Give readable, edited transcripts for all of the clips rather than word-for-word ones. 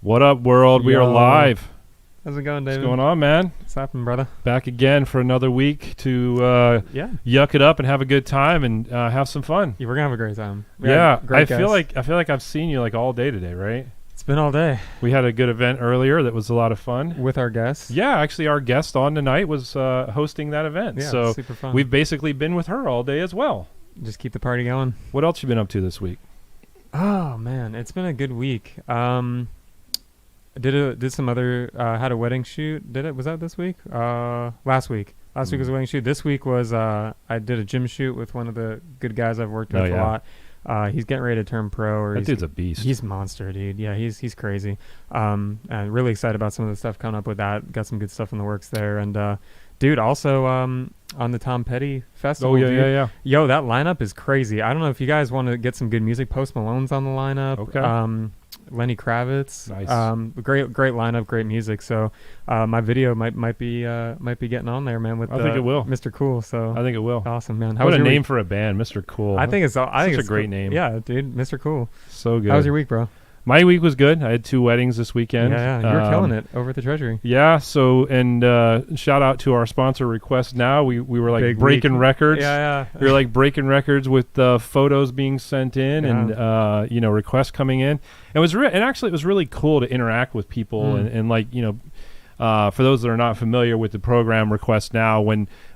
What up, world? We are live. How's it going, David? What's going on, man? What's happening, brother? Back again for another week to yuck it up and have a good time and have some fun. Yeah, we're gonna have a great time. I feel like I've seen you like all day today, right? It's been all day. We had a good event earlier that was a lot of fun with our guests. Yeah, actually, our guest on tonight was hosting that event. Yeah, so super fun. We've basically been with her all day as well. Just keep the party going. What else you been up to this week? Oh man, it's been a good week. Did some other had a wedding shoot. Was that this week? Last week. Last week was a wedding shoot. This week was I did a gym shoot with one of the good guys I've worked with a lot. He's getting ready to turn pro. That dude's a beast. He's a monster, dude. Yeah, he's crazy. And really excited about some of the stuff coming up with that. Got some good stuff in the works there. And dude, also on the Tom Petty Festival. Oh yeah. Yo, that lineup is crazy. I don't know if you guys want to get some good music. Post Malone's on the lineup. Okay. Lenny Kravitz. Nice. Great lineup, great music. So my video might be getting on there, man. With I think it will. Mr. Cool. So I think it will. Awesome, man. What a name for a band, Mr. Cool. I think it's such a great name. Yeah, dude, Mr. Cool. So good. How was your week, bro? My week was good. I had 2 weddings this weekend. Yeah, you were killing it over at the Treasury. Yeah, so, and shout out to our sponsor, Request Now. We were like Big breaking week. records. Yeah. We were like breaking records with photos being sent in and, requests coming in. It was and actually it was really cool to interact with people and like, for those that are not familiar with the program Request Now,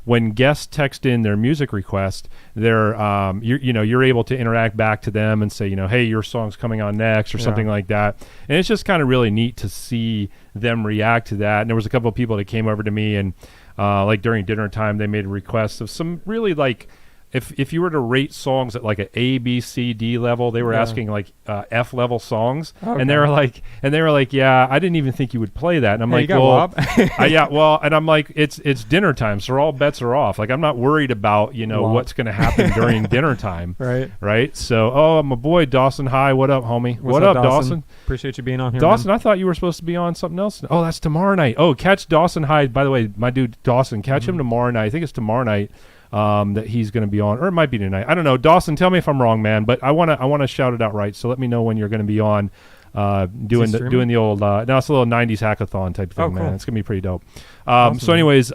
when guests text in their music request, they're you're able to interact back to them and say, hey, your song's coming on next or something like that. And it's just kind of really neat to see them react to that. And there was a couple of people that came over to me and like during dinner time, they made requests of some really like, if you were to rate songs at like an A, B, C, D level, they were asking like F level songs, and they were like, yeah, I didn't even think you would play that, and I'm like, well, and I'm like, it's dinner time, so all bets are off. Like I'm not worried about what's going to happen during dinner time, right? So, my boy Dawson, hi, what up, homie? What up, Dawson? Appreciate you being on here, Dawson. man. I thought you were supposed to be on something else. Oh, that's tomorrow night. Oh, catch Dawson. Hi, by the way, my dude Dawson. Catch him tomorrow night. I think it's tomorrow night. That he's going to be on, or it might be tonight. I don't know. Dawson, tell me if I'm wrong, man. But I want to shout it out right. So let me know when you're going to be on, doing the old. No, it's a little '90s hackathon type thing, man. Cool. It's going to be pretty dope. Awesome. So, anyways,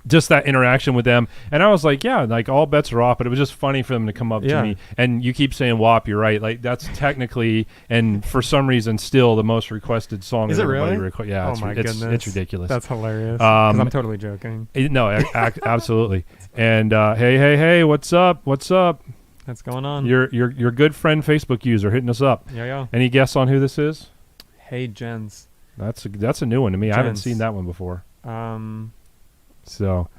just that interaction with them, and I was like, yeah, like all bets are off. But it was just funny for them to come up to me, and you keep saying WAP. You're right. Like that's technically, and for some reason, still the most requested song. Is it really? Yeah. Oh my goodness, it's ridiculous. That's hilarious. 'Cause I'm totally joking. No, absolutely. And hey, what's up? What's up? What's going on? Your good friend Facebook user hitting us up. Yeah. Any guess on who this is? Hey, Jens. That's a new one to me. Jens. I haven't seen that one before. So,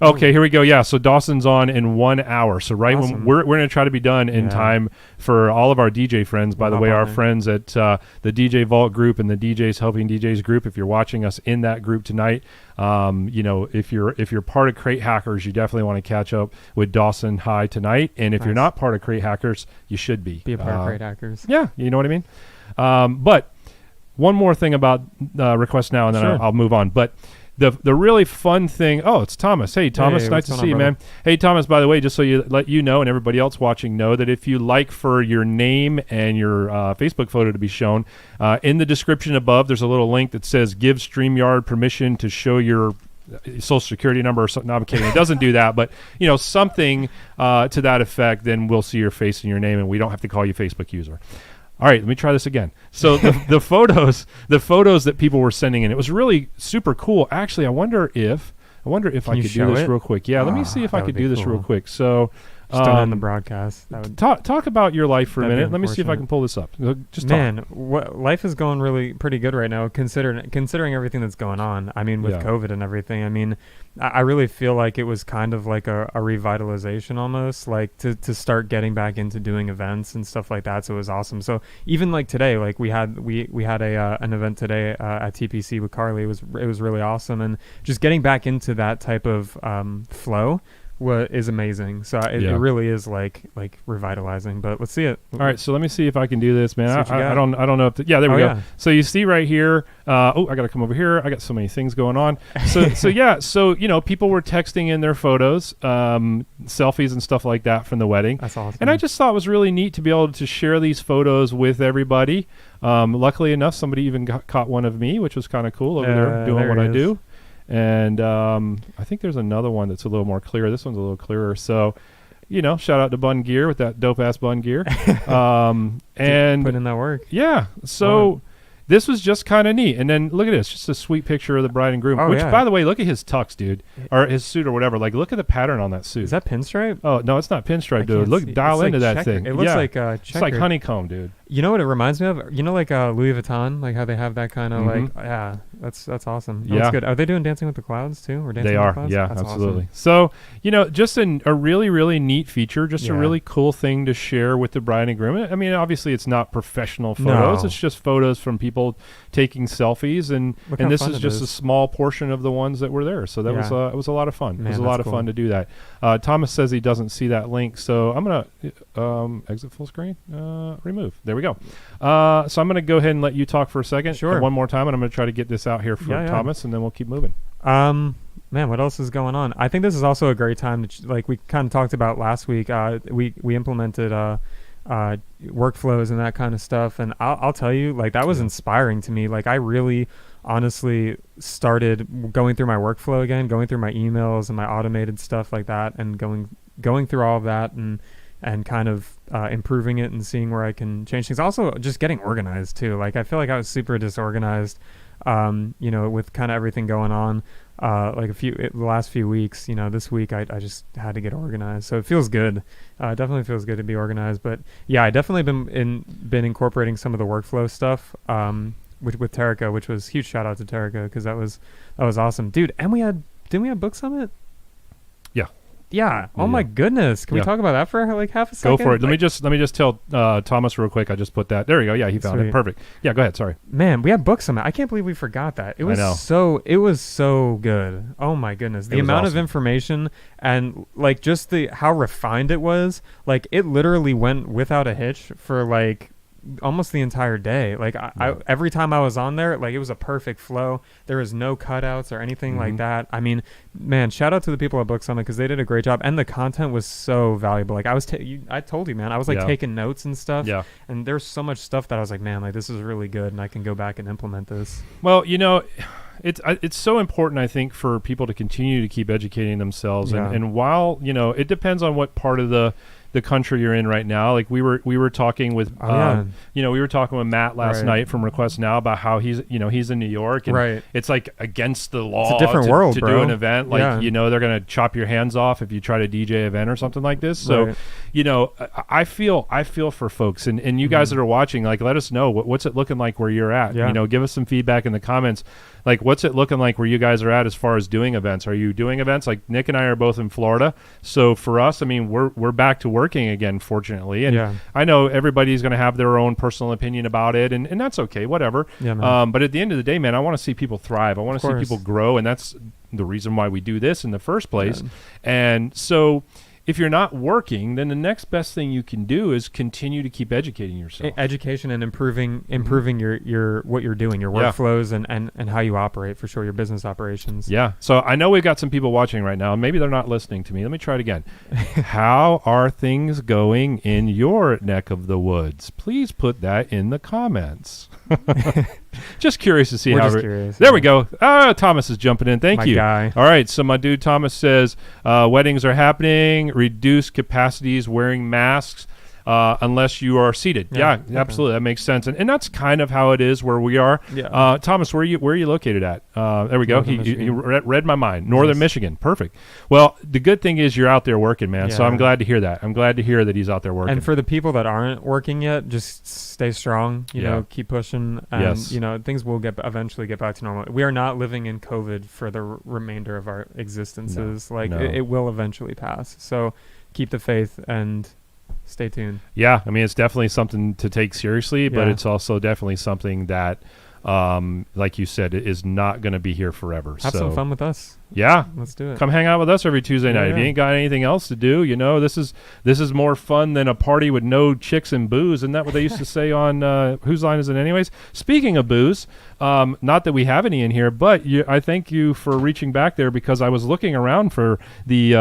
okay, here we go. Yeah, so Dawson's on in 1 hour. So when we're going to try to be done in time for all of our DJ friends. By the way, our friends at the DJ Vault group and the DJs Helping DJs group. If you're watching us in that group tonight, if you're part of Crate Hackers, you definitely want to catch up with Dawson High tonight. And if you're not part of Crate Hackers, you should be. Be a part of Crate Hackers. Yeah, you know what I mean. But one more thing about Request Now, and then I'll move on. But the really fun thing. Oh, it's Thomas. Hey, Thomas, nice to see you, man. Hey, Thomas, by the way, just so let you know and everybody else watching know that if you like for your name and your Facebook photo to be shown, in the description above, there's a little link that says give StreamYard permission to show your social security number or something. No, I'm kidding. It doesn't do that, but something to that effect, then we'll see your face and your name and we don't have to call you Facebook user. All right, let me try this again. So the photos that people were sending in, it was really super cool. Actually, I wonder if I could do this real quick. Yeah, let me see if I could do this real quick. So just on the broadcast. Talk about your life for a minute. Let me see if I can pull this up. Just talk. Life is going really pretty good right now, considering everything that's going on. I mean, with COVID and everything. I mean, I really feel like it was kind of like a revitalization almost, like to start getting back into doing events and stuff like that. So it was awesome. So even like today, like we had an event today at TPC with Carley. It was really awesome, and just getting back into that type of flow is amazing. So it really is like revitalizing. But let's see it. All right, so let me see if I can do this, man. I don't know if there we go. Yeah. So you see right here. I got to come over here. I got so many things going on. So people were texting in their photos, selfies and stuff like that from the wedding. That's awesome. And I just thought it was really neat to be able to share these photos with everybody. Luckily enough, somebody even caught one of me, which was kind of cool over there doing what I do. And I think there's another one that's a little more clear. This one's a little clearer. So, shout out to Bun Gear with that dope ass Bun Gear. And put in that work. Yeah. So this was just kind of neat. And then look at this, just a sweet picture of the bride and groom. Which, by the way, look at his tux, dude, or his suit or whatever. Like, look at the pattern on that suit. Is that pinstripe? Oh no, it's not pinstripe, dude. Look, dial into that thing. It looks like it's like honeycomb, dude. You know what it reminds me of? Like Louis Vuitton, like how they have that kind of that's awesome. That's good. Are they doing Dancing with the Clouds too? Or Dancing they with are, the Clouds? yeah, that's absolutely. Awesome. So just a really, really neat feature, just a really cool thing to share with the bride and groom. I mean, obviously, it's not professional photos; it's just photos from people taking selfies, and this is just a small portion of the ones that were there. So that was it was a lot of fun. Man, it was a lot of fun to do that. Thomas says he doesn't see that link, so I'm gonna exit full screen, remove. There we go. So I'm going to go ahead and let you talk for a second. Sure. One more time, and I'm going to try to get this out here for Thomas, and then we'll keep moving. Man, what else is going on? I think this is also a great time to, like we kind of talked about last week. We implemented workflows and that kind of stuff, and I'll tell you, like, that was inspiring to me. Like, I really honestly started going through my workflow again, going through my emails and my automated stuff like that, and going through all of that and kind of improving it and seeing where I can change things. Also, just getting organized too. Like, I feel like I was super disorganized, with kind of everything going on. The last few weeks, this week I just had to get organized. So it feels good. It definitely feels good to be organized. But yeah, I definitely been incorporating some of the workflow stuff with Terica, which was huge. Shout out to Terica, because that was awesome, dude. And didn't we have Book Summit? Yeah. Oh my goodness. Can we talk about that for like half a second? Go for it. Let me just tell Thomas real quick. I just put that. There you go. Yeah, he found it. Perfect. Yeah, go ahead. Sorry. Man, we have Book Summit. I can't believe we forgot that. It was so good. Oh my goodness. The amount of information and like just how refined it was. Like, it literally went without a hitch for like almost the entire day. Like, I every time I was on there, like, it was a perfect flow. There was no cutouts or anything like that. I mean, man, shout out to the people at Book Summit, because they did a great job, and the content was so valuable. Like, I told you, man, I was like taking notes and stuff. Yeah. And there's so much stuff that I was like, man, like, this is really good, and I can go back and implement this. Well, it's so important, I think, for people to continue to keep educating themselves. And while, it depends on what part of the country you're in right now. Like, we were talking with we were talking with Matt last night from Request Now about how he's in New York, and it's like against the law, it's a different world, to do an event. Like, they're gonna chop your hands off if you try to DJ an event or something like this. So I feel for folks, and you guys that are watching, like, let us know what's it looking like where you're at. Give us some feedback in the comments. Like, what's it looking like where you guys are at as far as doing events? Are you doing events? Like, Nick and I are both in Florida, so for us, I mean, we're back to working again, fortunately. And I know everybody's going to have their own personal opinion about it, and that's okay, whatever. But at the end of the day, man, I want to see people thrive. I want to see people grow, and that's the reason why we do this in the first place. And so, if you're not working, then the next best thing you can do is continue to keep educating yourself. Education and improving your what you're doing, your workflows and how you operate, for sure, your business operations. Yeah. So I know we've got some people watching right now, and maybe they're not listening to me. Let me try it again. How are things going in your neck of the woods? Please put that in the comments. Just curious to see how. There we go. Thomas is jumping in. Thank you. Guy. All right. So my dude Thomas says weddings are happening. Reduce capacities. Wearing masks. Unless you are seated. Yeah, absolutely. That makes sense. And that's kind of how it is where we are. Yeah. Thomas, where are you located at? There we go. He read my mind. Northern Michigan. Perfect. Well, the good thing is you're out there working, man. So I'm glad to hear that. I'm glad to hear that he's out there working. And for the people that aren't working yet, just stay strong. You know, keep pushing. And, things will eventually get back to normal. We are not living in COVID for the remainder of our existences. It will eventually pass. So keep the faith and stay tuned. Yeah, I mean, it's definitely something to take seriously, but it's also definitely something that, like you said, it is not going to be here forever. Have some fun with us. Yeah, let's do it. Come hang out with us every Tuesday night. If you ain't got anything else to do, this is more fun than a party with no chicks and booze. Isn't that what they used to say on Whose Line Is It Anyways? Speaking of booze, not that we have any in here, but I thank you for reaching back there, because I was looking around for the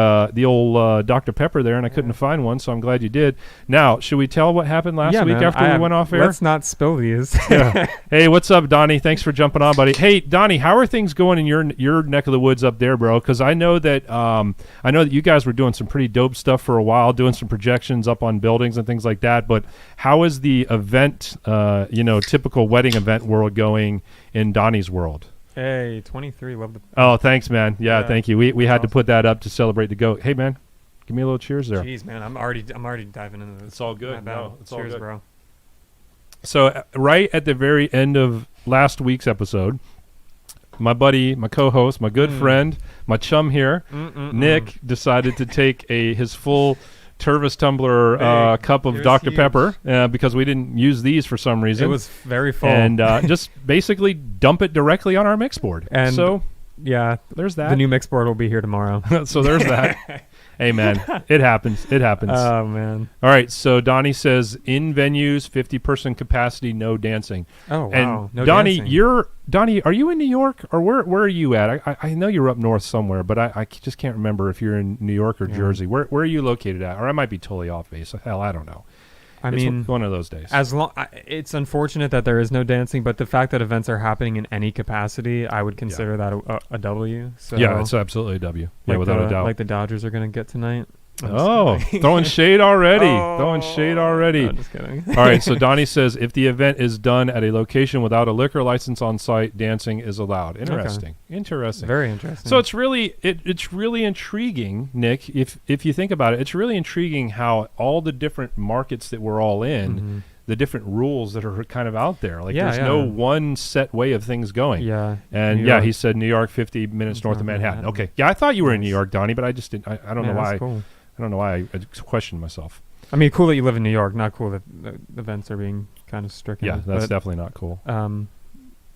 old Dr. Pepper there, and I couldn't find one, so I'm glad you did. Now, should we tell what happened last week after we went off air? Let's not spill these. Yeah. Hey, what's up, Donnie? Thanks for jumping on, buddy. Hey, Donnie, how are things going in your neck of the woods up there, bro? Because I know that you guys were doing some pretty dope stuff for a while, doing some projections up on buildings and things like that. But how is the event, typical wedding event world going in Donnies World? Hey, 23, love the. Oh, thanks, man. Yeah, thank you. We had to put that up to celebrate the goat. Hey, man, give me a little cheers there. Jeez, man, I'm already diving into this. It's all good. No, it's cheers, all good, bro. So right at the very end of last week's episode, my buddy, my co-host, my good friend, my chum here, Nick, decided to take his full Tervis tumbler cup of Dr. huge. Pepper because we didn't use these for some reason. It was very full. And just basically dump it directly on our mix board. And so, yeah, there's that. The new mix board will be here tomorrow. So there's that. Hey, man, it happens. It happens. Oh, man. All right, so Donnie says, in venues, 50-person capacity, no dancing. Oh, wow. And no Donnie, dancing. Donnie, are you in New York, or where are you at? I know you're up north somewhere, but I just can't remember if you're in New York or Jersey. Where are you located at? Or I might be totally off base. Hell, I don't know. It's one of those days. It's unfortunate that there is no dancing, but the fact that events are happening in any capacity, I would consider that a W. So yeah, it's absolutely a W. Yeah, without a doubt. Like the Dodgers are going to get tonight. Throwing shade already. Throwing shade already. No, just kidding. All right, so Donnie says, if the event is done at a location without a liquor license on site, dancing is allowed. Interesting. Okay. Interesting. Very interesting. So it's really intriguing, Nick, if you think about it. It's really intriguing how all the different markets that we're all in, the different rules that are kind of out there. Like there's no one set way of things going. Yeah. And he said New York, 50 minutes north of Manhattan. Okay. Yeah, I thought you were in New York, Donnie, but I just didn't. I don't know why. Cool. I don't know why I questioned myself. I mean, cool that you live in New York. Not cool that the events are being kind of stricken. Yeah, that's definitely not cool.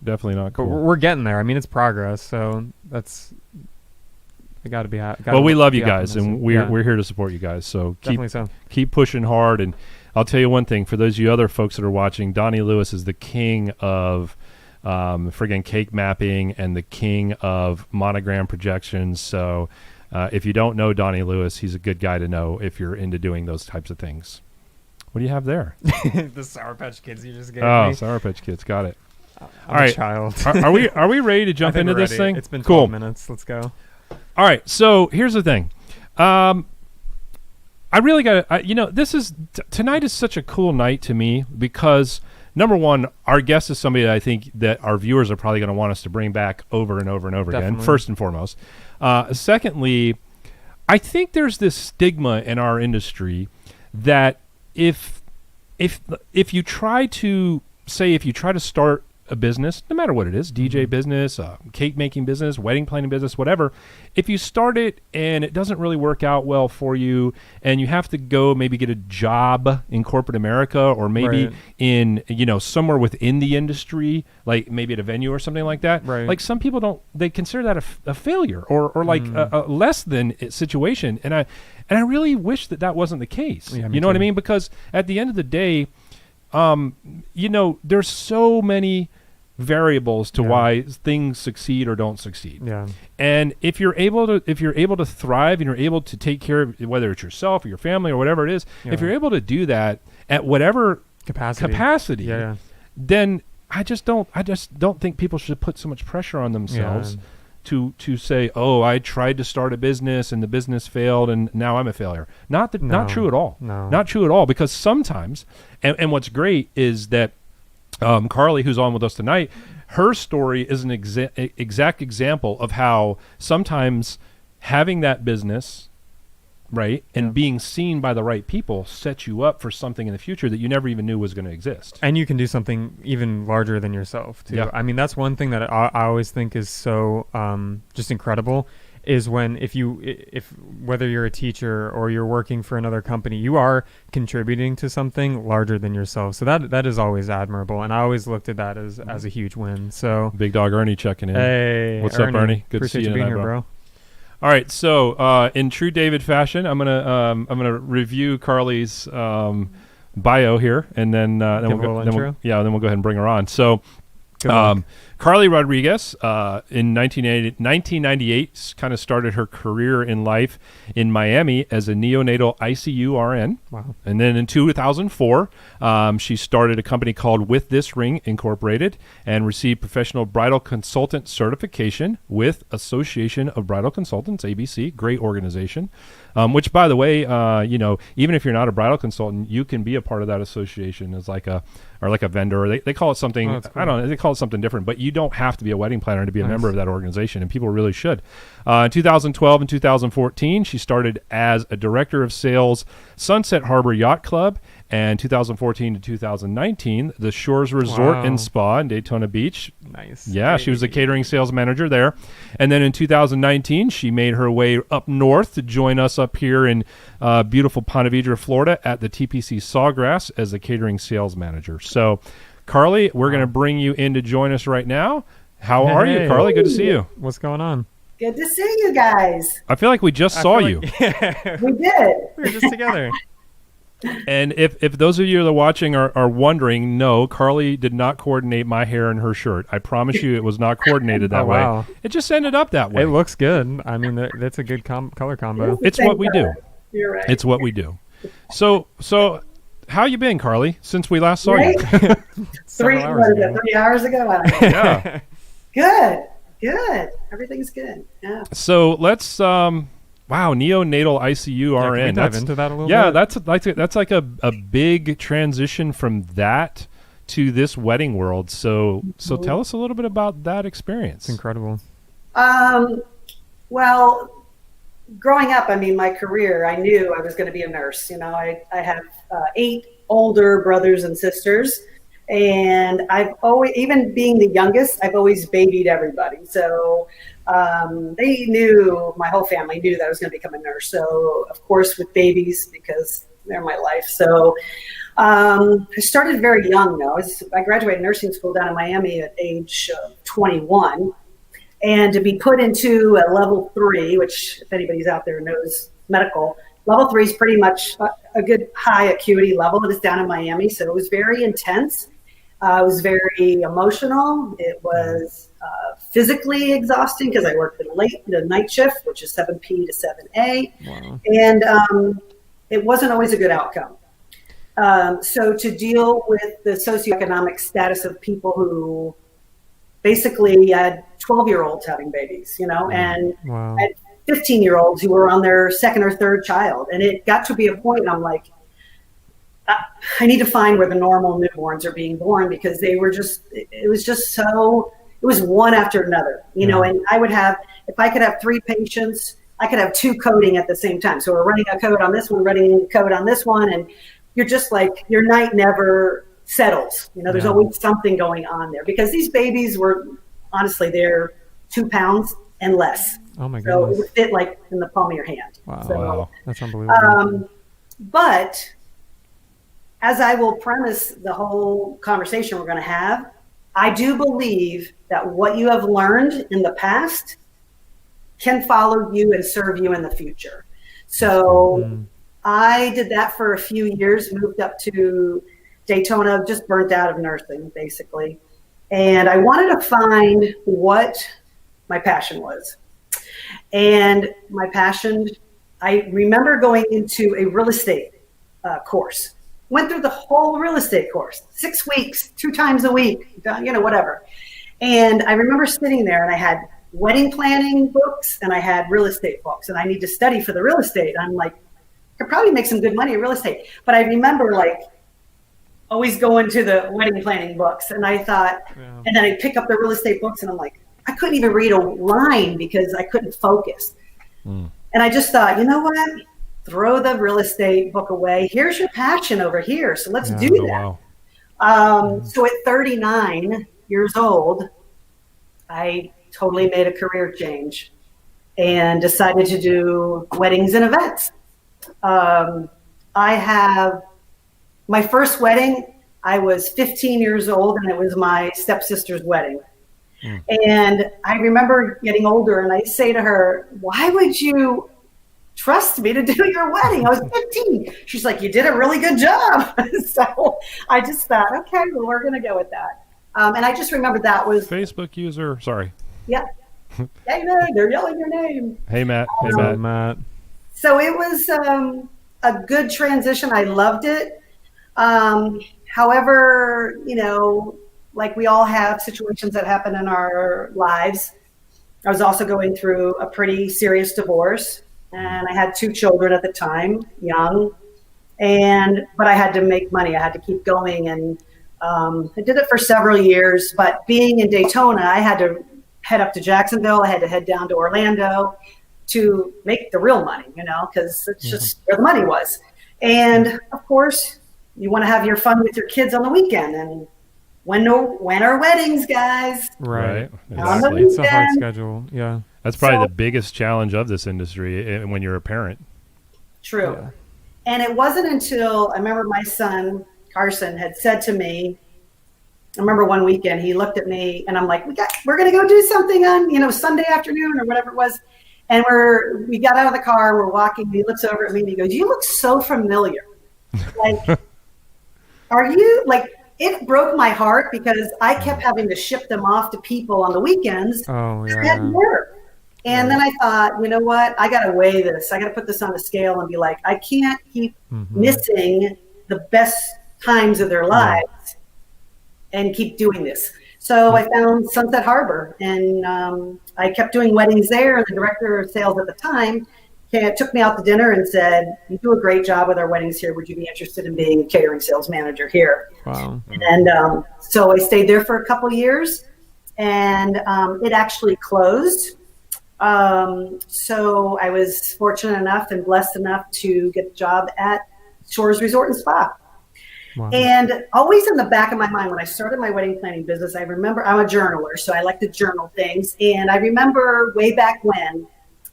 Definitely not cool. But we're getting there. I mean, it's progress. So that's. I got to be happy. Well, we love you guys, and we're here to support you guys. So keep pushing hard. And I'll tell you one thing: for those of you other folks that are watching, Donnie Lewis is the king of friggin' cake mapping and the king of monogram projections. So. If you don't know Donnie Lewis, he's a good guy to know if you're into doing those types of things. What do you have there? The Sour Patch Kids you just gave me. Oh, Sour Patch Kids. Got it. I'm All right. A child. are we ready to jump into this thing? It's been 12 minutes. Let's go. All right. So here's the thing. I really got to, tonight is such a cool night to me because number one, our guest is somebody that I think that our viewers are probably going to want us to bring back over and over and over again, first and foremost. Secondly, I think there's this stigma in our industry that if you try to start a business, no matter what it is, DJ business, cake making business, wedding planning business, whatever, if you start it and it doesn't really work out well for you and you have to go maybe get a job in corporate America or maybe in, somewhere within the industry, like maybe at a venue or something like that. Right. Like some people they consider that a failure or like a less than situation. And I really wish that wasn't the case. Yeah, you know what I mean? Because at the end of the day, there's so many variables to why things succeed or don't succeed. Yeah. And if you're able to thrive and you're able to take care of whether it's yourself or your family or whatever it is, if you're able to do that at whatever capacity, then I just don't think people should put so much pressure on themselves to say, oh, I tried to start a business and the business failed and now I'm a failure. Not true at all. No. Not true at all, because sometimes, and what's great is that Carley, who's on with us tonight, her story is an exact example of how sometimes having that business, right, and being seen by the right people sets you up for something in the future that you never even knew was going to exist. And you can do something even larger than yourself, too. Yeah. I mean, that's one thing that I always think is so just incredible is when if whether you're a teacher or you're working for another company, you are contributing to something larger than yourself. So that is always admirable, and I always looked at that as a huge win. So Big Dog Ernie checking in. Hey, what's Ernie, up, Ernie? Good appreciate to see you being here, bro. All right, so in true David fashion, I'm gonna review Carley's bio here, and then we'll go ahead and bring her on. So. Carley Rodriguez in 1998 kind of started her career in life in Miami as a neonatal ICU RN. Wow. And then in 2004, she started a company called With This Ring Incorporated and received professional bridal consultant certification with Association of Bridal Consultants, ABC, great organization. Which, by the way, even if you're not a bridal consultant, you can be a part of that association as like a vendor. Or they call it something. Cool. I don't know. They call it something different, but you don't have to be a wedding planner to be a member of that organization, and people really should. In 2012 and 2014, she started as a director of sales, Sunset Harbor Yacht Club, and 2014 to 2019, the Shores Resort and Spa in Daytona Beach. Nice. Yeah, she was a catering sales manager there. And then in 2019, she made her way up north to join us up here in beautiful Ponte Vedra, Florida at the TPC Sawgrass as a catering sales manager. So, Carley, we're going to bring you in to join us right now. How are you, Carley? Good to see you. What's going on? Good to see you guys. I feel like we just saw you. We did. We were just together. And if those of you that are watching are wondering, no, Carley did not coordinate my hair and her shirt. I promise you it was not coordinated that way. It just ended up that way. It looks good. I mean, that's a good color combo. It's what we do. You're right. It's what we do. So how you been, Carley, since we last saw you? 3 hours ago? I don't know. Yeah. Good. Everything's good. Yeah. So let's neonatal ICU RN. Can we dive into that a little bit? Yeah, that's like a big transition from that to this wedding world. So tell us a little bit about that experience. It's incredible. Well, growing up, I mean, my career, I knew I was going to be a nurse. You know, I have 8 older brothers and sisters, and I've always, even being the youngest, I've always babied everybody. So they knew, my whole family knew that I was going to become a nurse. So, of course, with babies, because they're my life. So I started very young, though. I graduated nursing school down in Miami at age 21. And to be put into a level 3, which if anybody's out there knows medical, level 3 is pretty much a good high acuity level. It was down in Miami, so it was very intense. It was very emotional. It was physically exhausting because I worked the night shift, which is 7P to 7A. Wow. And it wasn't always a good outcome. So to deal with the socioeconomic status of people who basically had 12-year-olds having babies, and had 15-year-olds who were on their second or third child. And it got to be a point, and I'm like, I need to find where the normal newborns are being born, because it was one after another, and I would have, if I could have 3 patients, I could have 2 coding at the same time. So we're running a code on this one, running a code on this one. And you're just like, your night never settles. There's always something going on there, because these babies were, honestly, they're 2 pounds and less. Oh my So goodness. it would fit like in the palm of your hand. Wow. So, That's unbelievable. but as I will premise the whole conversation we're going to have, I do believe that what you have learned in the past can follow you and serve you in the future. So I did that for a few years, moved up to Daytona, just burnt out of nursing, basically. And I wanted to find what my passion was. And my passion, I remember going into a real estate course. Went through the whole real estate course, 6 weeks, 2 times a week, whatever. And I remember sitting there, and I had wedding planning books and I had real estate books, and I need to study for the real estate. I'm like, I could probably make some good money in real estate. But I remember always going to the wedding planning books, and I thought, and then I'd pick up the real estate books, and I'm like, I couldn't even read a line because I couldn't focus. And I just thought, you know what? Throw the real estate book away. Here's your passion over here. So let's do that. Wow. So at 39 years old, I totally made a career change and decided to do weddings and events. I have my first wedding. I was 15 years old, and it was my stepsister's wedding. And I remember getting older, and I say to her, why would you trust me to do your wedding? I was 15. She's like, you did a really good job. So I just thought, okay, well, we're going to go with that. And I just remember that was Facebook user. Sorry. Yeah. Hey, man, they're yelling your name. Hey, Matt. Hey, Matt. So it was a good transition. I loved it. However, you know, like we all have situations that happen in our lives. I was also going through a pretty serious divorce, and I had 2 children at the time, young, but I had to make money. I had to keep going, and I did it for several years. But being in Daytona, I had to head up to Jacksonville. I had to head down to Orlando to make the real money, you know, because it's just where the money was. And of course, you want to have your fun with your kids on the weekend. And when are weddings, guys? Right. Exactly. It's a hard schedule. Yeah. That's probably the biggest challenge of this industry when you're a parent. True. Yeah. And it wasn't until I remember my son, Carson, had said to me, I remember one weekend he looked at me and I'm like, we're going to go do something on, you know, Sunday afternoon or whatever it was. And we got out of the car, we're walking, and he looks over at me and he goes, you look so familiar. Like, are you, like, it broke my heart because I kept having to ship them off to people on the weekends. Oh, yeah. I had work. And then I thought, you know what? I got to weigh this. I got to put this on a scale and be like, I can't keep missing the best times of their lives and keep doing this. So I found Sunset Harbor, and I kept doing weddings there. And the director of sales at the time took me out to dinner and said, you do a great job with our weddings here. Would you be interested in being a catering sales manager here? Wow. And so I stayed there for a couple years, and it actually closed. So I was fortunate enough and blessed enough to get a job at Shores Resort and Spa. Wow. And always in the back of my mind, when I started my wedding planning business, I remember I'm a journaler, so I like to journal things. And I remember way back when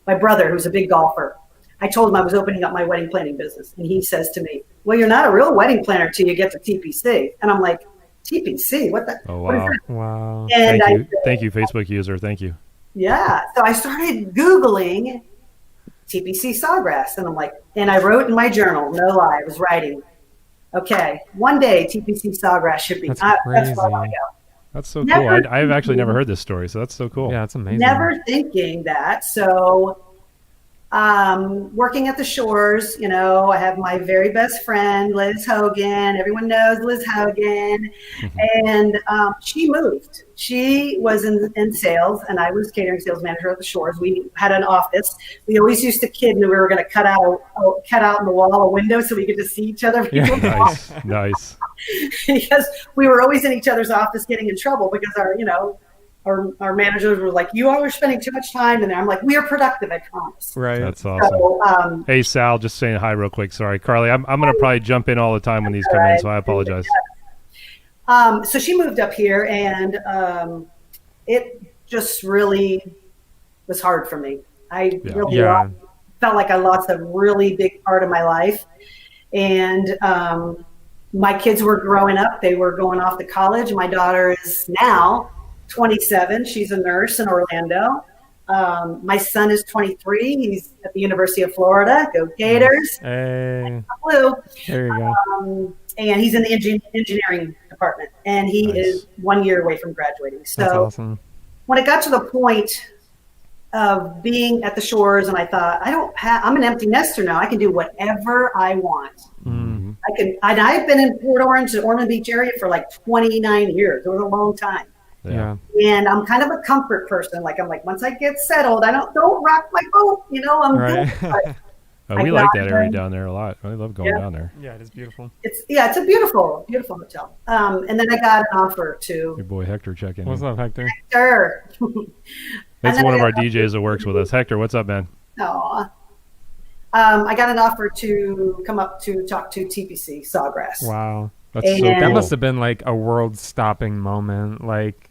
my brother, who's a big golfer, I told him I was opening up my wedding planning business. And he says to me, well, you're not a real wedding planner till you get to TPC. And I'm like, TPC? What the? Oh, wow. What is that? Wow. And Thank you, Facebook user. Thank you. Yeah. So I started Googling TPC Sawgrass. And I'm like, and I wrote in my journal, no lie, I was writing, okay, one day TPC Sawgrass should be. That's where I want to go. That's so cool. I've actually never heard this story, so that's so cool. Yeah, it's amazing. Never thinking that. So working at the Shores, you know, I have my very best friend, Liz Hogan. Everyone knows Liz Hogan. And she moved. She was in sales, and I was catering sales manager at the Shores. We had an office. We always used to kid, and we were going to cut out in the wall a window so we could just see each other. Yeah, nice. Because we were always in each other's office getting in trouble because our managers were like, you all are spending too much time in there. I'm like, we are productive, I promise. Right. That's awesome. So, hey, Sal, just saying hi real quick. Sorry, Carly. I'm going to probably jump in all the time when these come in, so I apologize. So she moved up here, and it just really was hard for me. I really felt like I lost a really big part of my life. And my kids were growing up. They were going off to college. My daughter is now 27. She's a nurse in Orlando. My son is 23. He's at the University of Florida. Go Gators. Hey. Blue. There you go. And he's in the engineering department. And he is 1 year away from graduating. So that's awesome. When it got to the point of being at the Shores, and I thought, I'm an empty nester now. I can do whatever I want. Mm-hmm. I've been in Port Orange and Ormond Beach area for like 29 years. It was a long time. Yeah. And I'm kind of a comfort person. I'm like, once I get settled, I don't rock my boat. You know, I'm good. We like that area down there a lot. I love going down there. Yeah, it is beautiful. It's a beautiful, beautiful hotel. And then I got an offer to your boy Hector checking in. What's up, Hector? Hector. That's one of our DJs that works with us. Hector, what's up, man? Aw. I got an offer to come up to talk to TPC Sawgrass. Wow. That's so cool. That must have been like a world-stopping moment. Like,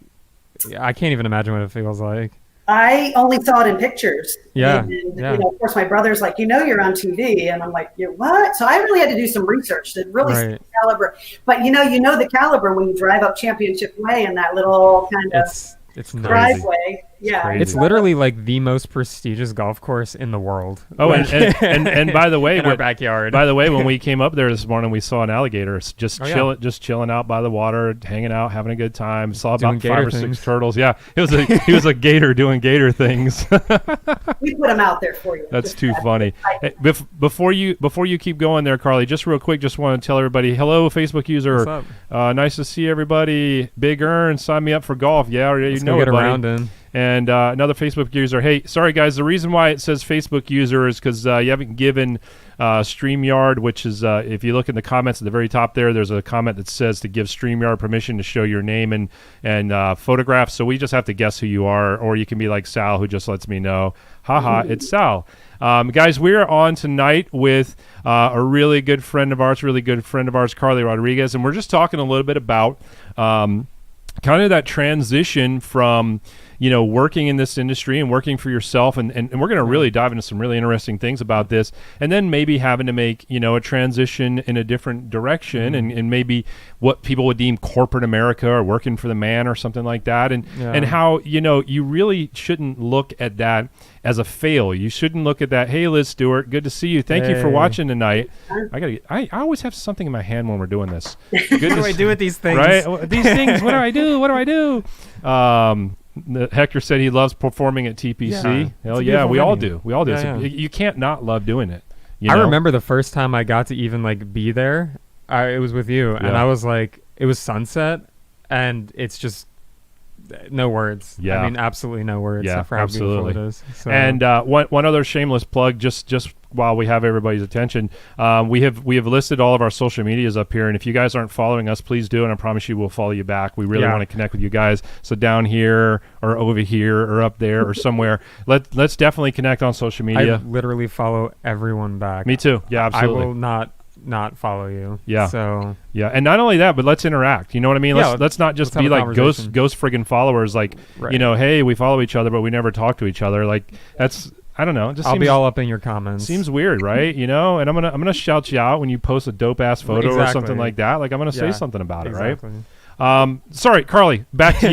I can't even imagine what it feels like. I only saw it in pictures. Yeah. And, you know, of course, my brother's like, you're on TV. And I'm like, what? So I really had to do some research to really see the caliber. But, you know the caliber when you drive up Championship Way in that little kind of It's driveway. Yeah, it's literally like the most prestigious golf course in the world. Oh, and by the way, in our backyard. By the way, when we came up there this morning, we saw an alligator just chilling out by the water, hanging out, having a good time. Saw about 5 or 6 turtles. Yeah, he was a gator doing gator things. We put him out there for you. That's too funny. Hey, before you keep going there, Carley, just real quick, just want to tell everybody, hello, Facebook user. What's up? Nice to see everybody. Big Earn, sign me up for golf. Yeah, you know it, buddy. Around in. And another Facebook user. Hey, sorry guys, the reason why it says Facebook user is because you haven't given StreamYard, which is if you look in the comments at the very top there's a comment that says to give StreamYard permission to show your name and photographs. So we just have to guess who you are, or you can be like Sal, who just lets me know. Haha, it's Sal. Guys, we are on tonight with a really good friend of ours, Carley Rodriguez, and we're just talking a little bit about kind of that transition from working in this industry and working for yourself, and we're going to really dive into some really interesting things about this, and then maybe having to make a transition in a different direction, and maybe what people would deem corporate America or working for the man or something like that, and how you really shouldn't look at that as a fail. You shouldn't look at that. Hey, Liz Stewart, good to see you. Thank you for watching tonight. I always have something in my hand when we're doing this. What do I do with these things? Right? These things. What do I do? Hector said he loves performing at TPC. Hell yeah, we all do. Yeah, you can't not love doing it. I remember the first time I got to even be there. It was with you, and I was like, it was sunset, and it's just no words. Yeah, I mean, absolutely no words. Yeah, for how absolutely. Beautiful it is. So. And one other shameless plug, just while we have everybody's attention, we have listed all of our social medias up here, and if you guys aren't following us, please do, and I promise you we'll follow you back. We really want to connect with you guys. So down here or over here or up there or somewhere, let's definitely connect on social media. I literally follow everyone back. Me too. Yeah, absolutely. I will not follow you. Yeah. So yeah, and not only that, but let's interact. You know what I mean? Let's not just be like ghost friggin' followers. Like hey, we follow each other, but we never talk to each other. Like that's. I don't know. It just I'll be all up in your comments. Seems weird, right? And I'm gonna shout you out when you post a dope ass photo or something like that. Like I'm gonna say something about it, right? Sorry, Carley, back to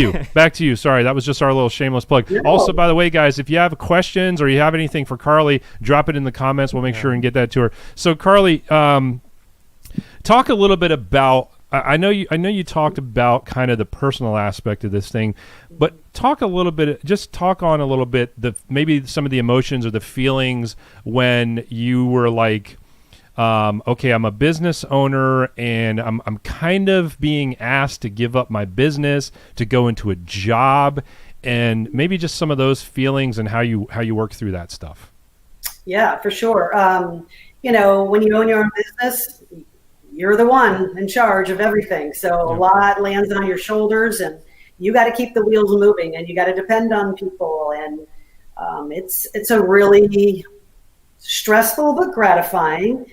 you. Sorry, that was just our little shameless plug. Yeah. Also, by the way, guys, if you have questions or you have anything for Carley, drop it in the comments. We'll make sure and get that to her. So, Carley, talk a little bit about. I know you talked about kind of the personal aspect of this thing, but talk on a little bit maybe some of the emotions or the feelings when you were like, okay, I'm a business owner and I'm kind of being asked to give up my business to go into a job, and maybe just some of those feelings and how you work through that stuff. Yeah, for sure. When you own your own business, you're the one in charge of everything. So a lot lands on your shoulders, and you got to keep the wheels moving, and you got to depend on people. And it's a really stressful but gratifying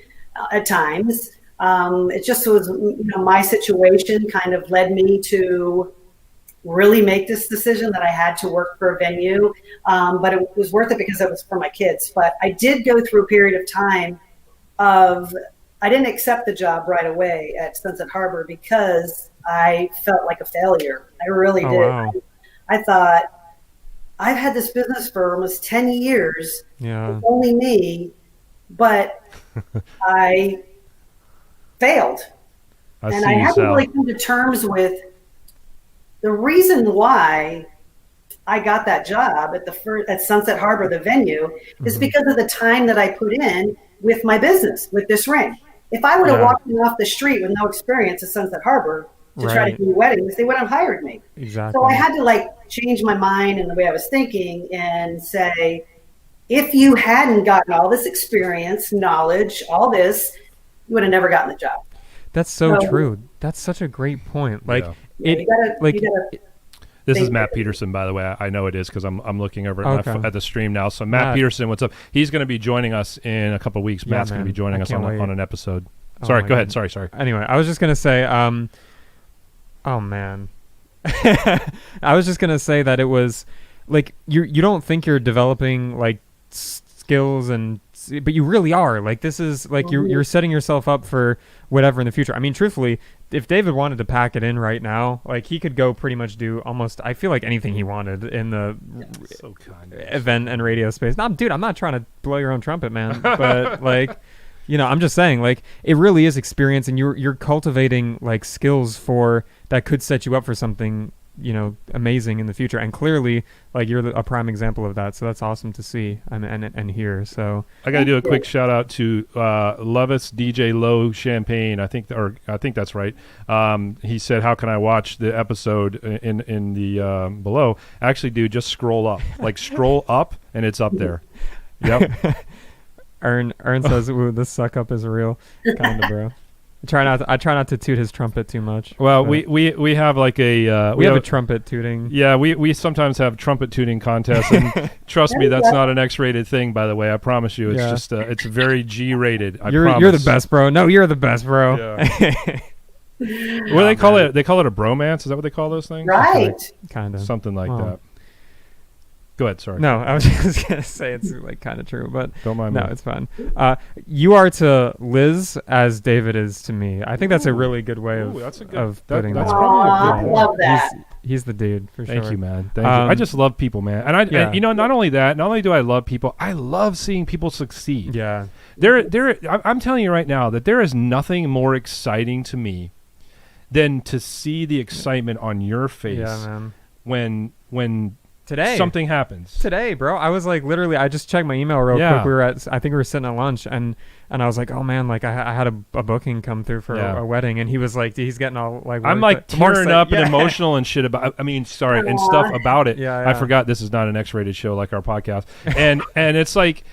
at times. It just was, my situation kind of led me to really make this decision that I had to work for a venue. But it was worth it because it was for my kids. But I did go through a period of time I didn't accept the job right away at Sunset Harbor because I felt like a failure. I really did. Wow. I thought, I've had this business for almost 10 years. Yeah. It's only me, but I failed. I had to really come to terms with the reason why I got that job at Sunset Harbor, the venue, is because of the time that I put in with my business, with this ring. If I would have walked in off the street with no experience at Sunset Harbor to try to do weddings, they wouldn't have hired me. Exactly. So I had to change my mind and the way I was thinking and say, if you hadn't gotten all this experience, knowledge, all this, you would have never gotten the job. That's so true. That's such a great point. This is Matt Peterson, by the way. I know it is because I'm looking over at the stream now. So Matt Peterson, what's up? He's going to be joining us in a couple of weeks. Matt's going to be joining us on an episode. Sorry, go ahead. Sorry. Anyway, I was just going to say, oh man, I was just going to say that it was you don't think you're developing skills but you really are. Like, this is like you're setting yourself up for whatever in the future. I mean, truthfully, if David wanted to pack it in right now, like, he could go pretty much do almost, I feel like, anything he wanted in the event and radio space. No, dude, I'm not trying to blow your own trumpet, man, but like, I'm just saying, like, it really is experience, and you're cultivating like skills for that could set you up for something amazing in the future. And clearly, like, you're a prime example of that. So that's awesome to see and hear. So I got to do a quick shout out to Levis DJ Low Champagne. I think that's right. He said, "How can I watch the episode in the below?" Actually, dude, just scroll up, scroll up, and it's up there. Yep. Ern says, "Ooh, this suck up is real." Kind of, bro. I try not to toot his trumpet too much. Well, we have like a we have a trumpet tooting. Yeah, we sometimes have trumpet tuning contests, and trust me, that's not an X-rated thing. By the way, I promise you, it's just it's very G-rated. You're the best, bro. No, you're the best, bro. Yeah. What do they call it? They call it a bromance. Is that what they call those things? Right. Kind of something like that. Go ahead, sorry. No, I was just going to say it's like kind of true, but don't mind me. No, it's fine. You are to Liz as David is to me. I think that's a really good way of putting that. I love that. He's the dude for sure. Thank you, man. Thank you. I just love people, man. And not only do I love people, I love seeing people succeed. Yeah. I'm telling you right now that there is nothing more exciting to me than to see the excitement on your face when today something happens. Today, bro, I was like, literally, I just checked my email real quick. I think we were sitting at lunch, and I was like, oh man, like I had a booking come through for a wedding, and he was like, he's getting all like, I'm like tearing up and emotional and shit about. I mean, sorry, and stuff about it. Yeah. I forgot this is not an X-rated show like our podcast, and it's like,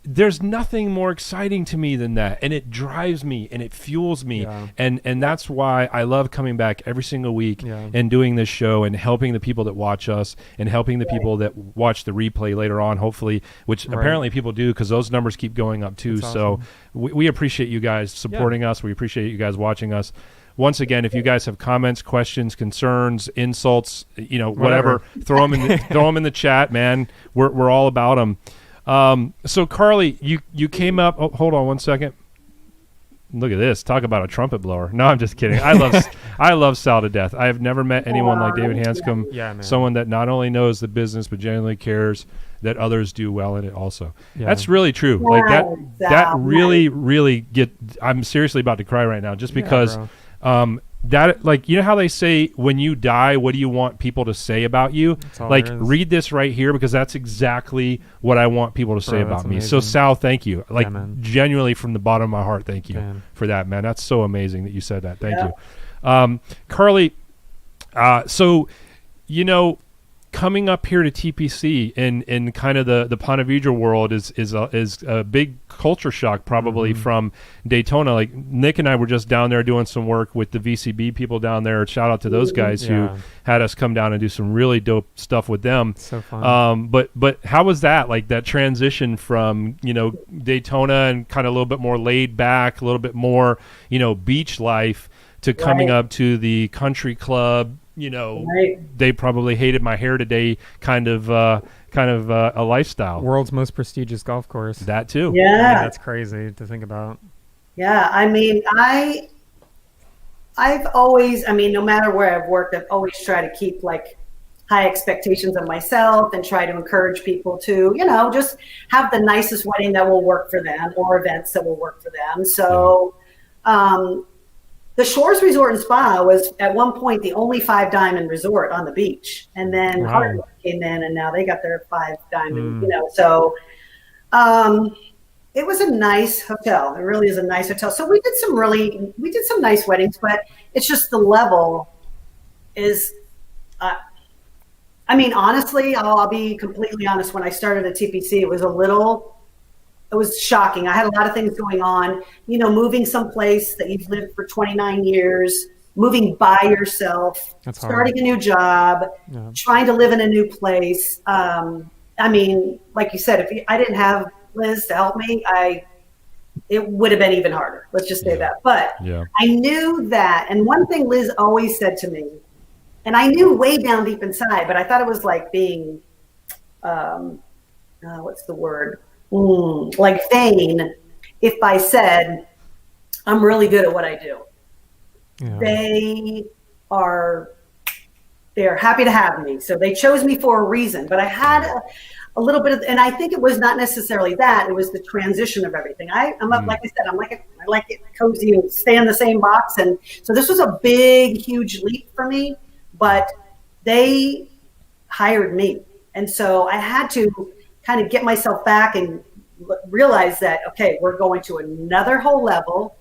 there's nothing more exciting to me than that, and it drives me and it fuels me, and that's why I love coming back every single week and doing this show and helping the people that watch us and helping the people that watch the replay later on, hopefully, which apparently people do, because those numbers keep going up too. That's so awesome. we appreciate you guys supporting us. We appreciate you guys watching us. Once again, if you guys have comments, questions, concerns, insults, whatever, throw them in the chat, man. We're all about them. So Carley, you came up. Oh, hold on one second. Look at this. Talk about a trumpet blower. No, I'm just kidding. I love Sal to death. I have never met anyone like David Hanscom. Yeah, man. Someone that not only knows the business but genuinely cares that others do well in it also. Yeah. That's really true. Yeah, like that really I'm seriously about to cry right now just because that, like, how they say when you die, what do you want people to say about you? Like, read this right here, because that's exactly what I want people to say about me. So Sal, thank you. Like, genuinely from the bottom of my heart, thank you for that, man. That's so amazing that you said that. Thank you. Carley, so, coming up here to TPC in kind of the Ponte Vedra world is a big culture shock probably from Daytona. Like, Nick and I were just down there doing some work with the VCB people down there. Shout out to those guys who had us come down and do some really dope stuff with them. So fun. But how was that, like, that transition from Daytona and kind of a little bit more laid back, a little bit more beach life, to coming up to the country club? They probably hated my hair today kind of a lifestyle. World's most prestigious golf course. That too. Yeah. I mean, that's crazy to think about. Yeah. I mean, I've always, no matter where I've worked, I've always tried to keep like high expectations of myself and try to encourage people to, just have the nicest wedding that will work for them, or events that will work for them. So, the Shores Resort and Spa was at one point the only 5-diamond resort on the beach, and then Hardwood came in, and now they got their 5-diamond. So it was a nice hotel. It really is a nice hotel. So we did some nice weddings, but it's just the level is. Honestly, I'll be completely honest. When I started at TPC, it was shocking. I had a lot of things going on, moving someplace that you've lived for 29 years, moving by yourself, starting a new job, trying to live in a new place. Like you said, if I didn't have Liz to help me, it would have been even harder. Let's just say that. But I knew that. And one thing Liz always said to me, and I knew way down deep inside, but I thought it was like being, what's the word? Like vain if I said, I'm really good at what I do. Yeah. They're happy to have me. So they chose me for a reason, but I had a little bit of, and I think it was not necessarily that, it was the transition of everything. I'm up, like I said, I like it cozy and stay in the same box. And so this was a big, huge leap for me, but they hired me. And so I had to kind of get myself back and realize that, okay, we're going to another whole level.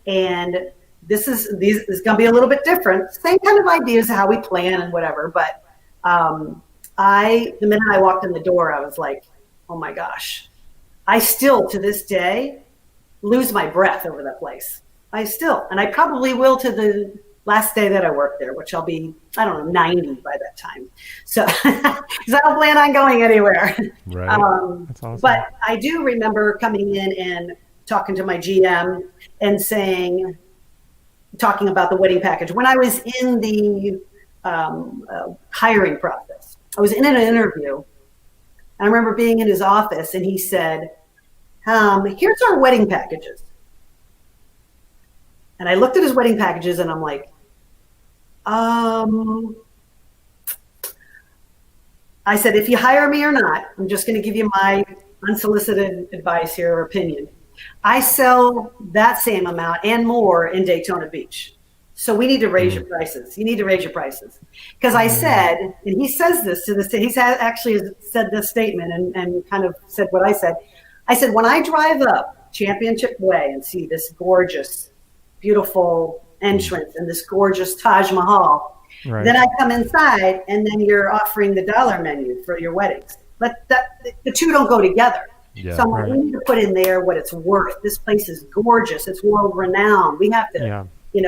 And this is going to be a little bit different. Same kind of ideas of how we plan and whatever. But the minute I walked in the door, I was like, oh my gosh. I still, to this day, lose my breath over that place. And I probably will to the last day that I work there, which I'll be, 90 by that time. So, because I don't plan on going anywhere. Right. That's awesome. But I do remember coming in and talking to my GM and talking about the wedding package. When I was in the hiring process, I was in an interview. I remember being in his office and he said, here's our wedding packages. And I looked at his wedding packages and I'm like, I said, if you hire me or not, I'm just going to give you my unsolicited advice here or opinion. I sell that same amount and more in Daytona Beach. So we need to raise your prices. You need to raise your prices. Because I said, and he says this to the, he's actually said this statement and kind of said what I said. I said, when I drive up Championship Way and see this gorgeous, beautiful entrance and this gorgeous Taj Mahal, right. Then I come inside and then you're offering the dollar menu for your weddings. But the two don't go together. Yeah, so we need to put in there what it's worth. This place is gorgeous. It's world renowned. We have to,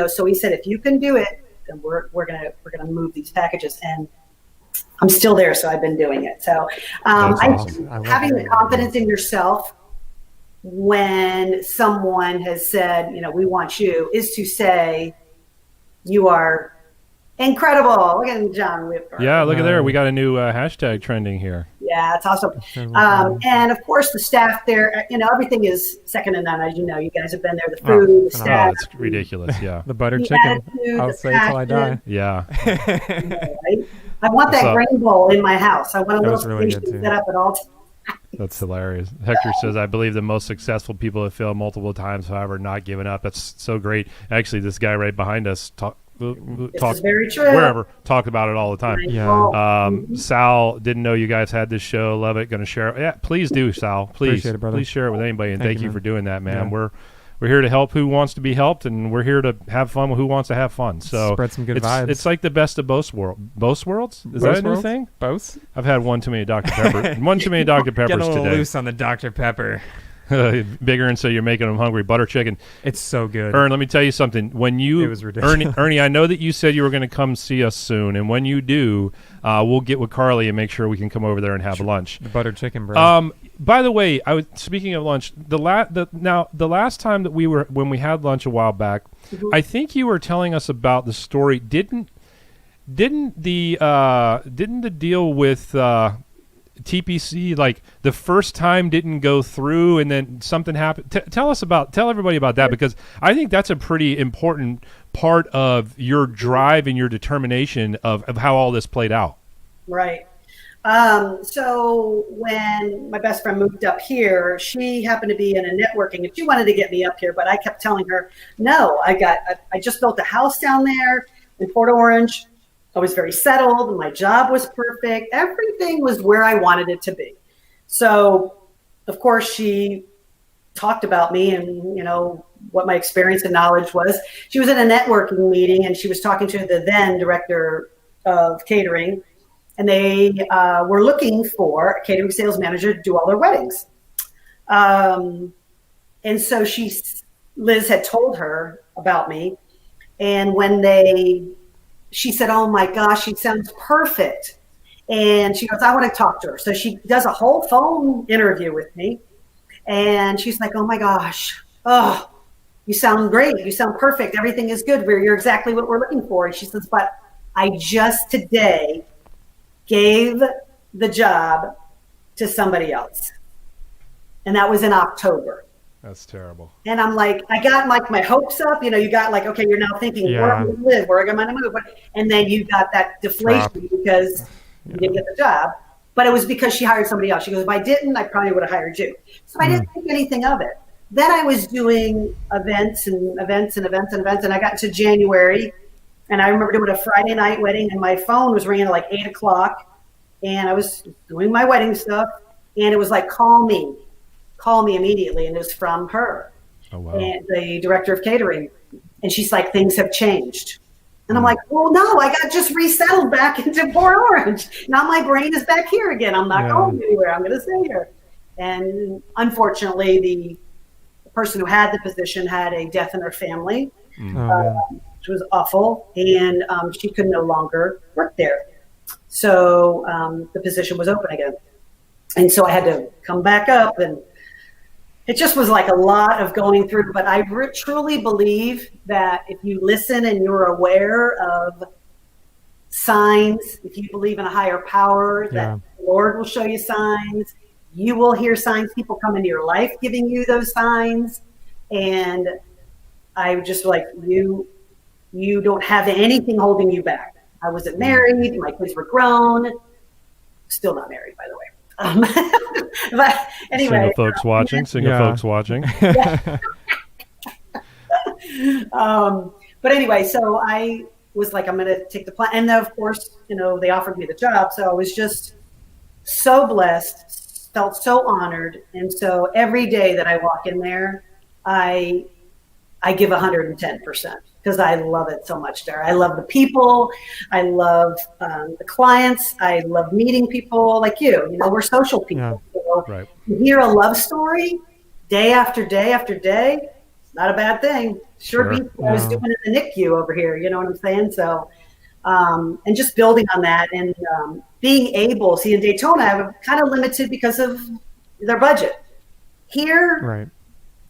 so he said, if you can do it, then we're gonna move these packages. And I'm still there, so I've been doing it. So awesome. Having the confidence in yourself when someone has said, we want you, is to say you are incredible. Look at John Whitburn. Yeah, look at there. We got a new hashtag trending here. Yeah, it's awesome. And of course, the staff there, everything is second to none. As you know, you guys have been there. The food, the staff. It's ridiculous. Yeah. The butter chicken. I'll say till I die. Yeah. Right? I want that grain bowl in my house. I want a little station set up at all times. That's hilarious. Hector says, I believe the most successful people have failed multiple times, however, not given up. That's so great. Actually, this guy right behind us talk very true. Wherever talk about it all the time. Yeah. Sal, didn't know you guys had this show. Love it. Going to share it. Yeah, please do, Sal. Please, appreciate it, brother. Please share it with anybody. And thank you for doing that, man. Yeah. We're here to help who wants to be helped, and we're here to have fun with who wants to have fun. So spread some good vibes. It's like the best of both worlds. Both worlds? Is that a new thing? Both? I've had one too many Dr. Pepper. One too many Dr. Peppers today. Get a little today. loose on the Dr. Pepper. Bigger, and so you're making them hungry. Butter chicken. It's so good. Ern, let me tell you something. When you, it was ridiculous. Ernie, I know that you said you were going to come see us soon, and when you do, we'll get with Carley and make sure we can come over there and have lunch. The butter chicken, bro. By the way, speaking of lunch, the last time that when we had lunch a while back, I think you were telling us about the story. Didn't the deal with TPC, like the first time didn't go through and then something happened? Tell everybody about that, because I think that's a pretty important part of your drive and your determination of how all this played out. Right. So when my best friend moved up here, she happened to be in a networking and she wanted to get me up here, but I kept telling her, no, I just built a house down there in Port Orange. I was very settled. My job was perfect. Everything was where I wanted it to be. So, of course, she talked about me and, what my experience and knowledge was. She was in a networking meeting and she was talking to the then director of catering, and they were looking for a catering sales manager to do all their weddings. And so Liz had told her about me. And when she said, oh my gosh, she sounds perfect. And she goes, I want to talk to her. So she does a whole phone interview with me. And she's like, oh my gosh, you sound great. You sound perfect. Everything is good. You're exactly what we're looking for. And she says, but I just today gave the job to somebody else. And that was in October. That's terrible. And I'm like, I got like my hopes up. You know, you got like, okay, you're now thinking, where am I going to live? Where am I going to move? And then you got that deflation because you didn't get the job. But it was because she hired somebody else. She goes, if I didn't, I probably would have hired you. So I didn't think anything of it. Then I was doing events. And I got to January. And I remember doing a Friday night wedding. And my phone was ringing at like 8 o'clock. And I was doing my wedding stuff. And it was like, call me immediately. And it was from her. Oh, wow. And the director of catering. And she's like, things have changed. And I'm like, well, no, I got just resettled back into Port Orange. Now my brain is back here again. I'm not going anywhere. I'm going to stay here. And unfortunately, the person who had the position had a death in her family, which was awful. And she could no longer work there. So the position was open again. And so I had to come back up, and it just was like a lot of going through. But I truly believe that if you listen and you're aware of signs, if you believe in a higher power, that the Lord will show you signs. You will hear signs, people come into your life giving you those signs. And I just like, you don't have anything holding you back. I wasn't married. My kids were grown. Still not married, by the way. But anyway, single folks watching. But anyway, so I was like, I'm going to take the plan. And then, of course, you know, they offered me the job. So I was just so blessed, felt so honored. And so every day that I walk in there, I give 110%. Because I love it so much there. I love the people. I love the clients. I love meeting people like you. You know, we're social people. So you hear a love story day after day after day. It's not a bad thing. Sure. Beats I was doing it in the NICU over here. You know what I'm saying? So, and just building on that and being able. See, in Daytona, I'm kind of limited because of their budget. Here,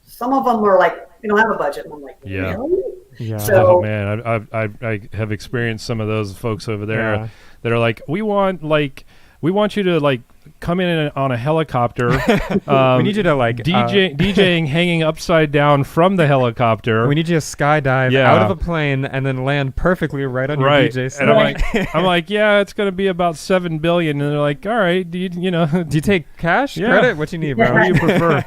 some of them were like, we don't have a budget. And I'm like, really? Yeah. So, oh man, I have experienced some of those folks over there that are like, we want you to like come in on a helicopter. We need you to like DJing hanging upside down from the helicopter. We need you to skydive out of a plane and then land perfectly right on your DJ set. And I'm like, yeah, it's gonna be about $7 billion. And they're like, all right, do you take cash, credit? What you need, bro? What do you prefer?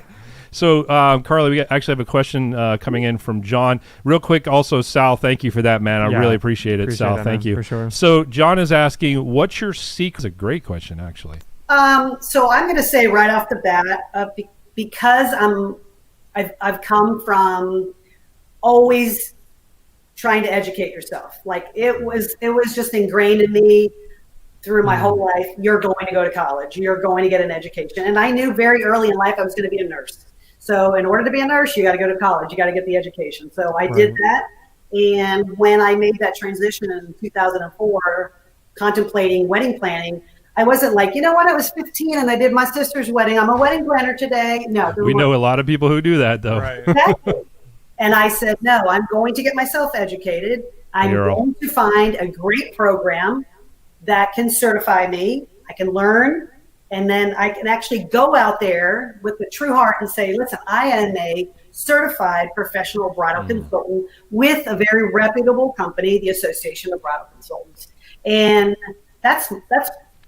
So, Carley, we actually have a question coming in from John. Real quick, also, Sal, thank you for that, man. I really appreciate it, Sal. Thank you. For sure. So, John is asking, what's your secret? It's a great question, actually. So I'm going to say right off the bat, because I've come from always trying to educate yourself. Like it was just ingrained in me through my whole life. You're going to go to college. You're going to get an education. And I knew very early in life I was going to be a nurse. So in order to be a nurse, you got to go to college. You got to get the education. So I did that. And when I made that transition in 2004, contemplating wedding planning, I wasn't like, you know what, I was 15 and I did my sister's wedding. I'm a wedding planner today. No. We know a lot of people who do that, though. Right. Exactly. And I said, no, I'm going to get myself educated. I'm going to find a great program that can certify me. I can learn. And then I can actually go out there with the true heart and say, listen, I am a certified professional bridal consultant with a very reputable company, the Association of Bridal Consultants. And that's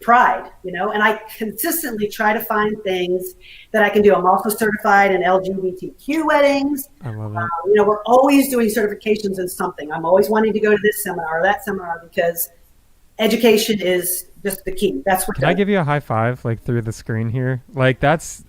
pride, you know, and I consistently try to find things that I can do. I'm also certified in LGBTQ weddings. I love that. You know, we're always doing certifications in something. I'm always wanting to go to this seminar or that seminar because education is just the key. That's what. Can I give you a high five, like through the screen here? Like that's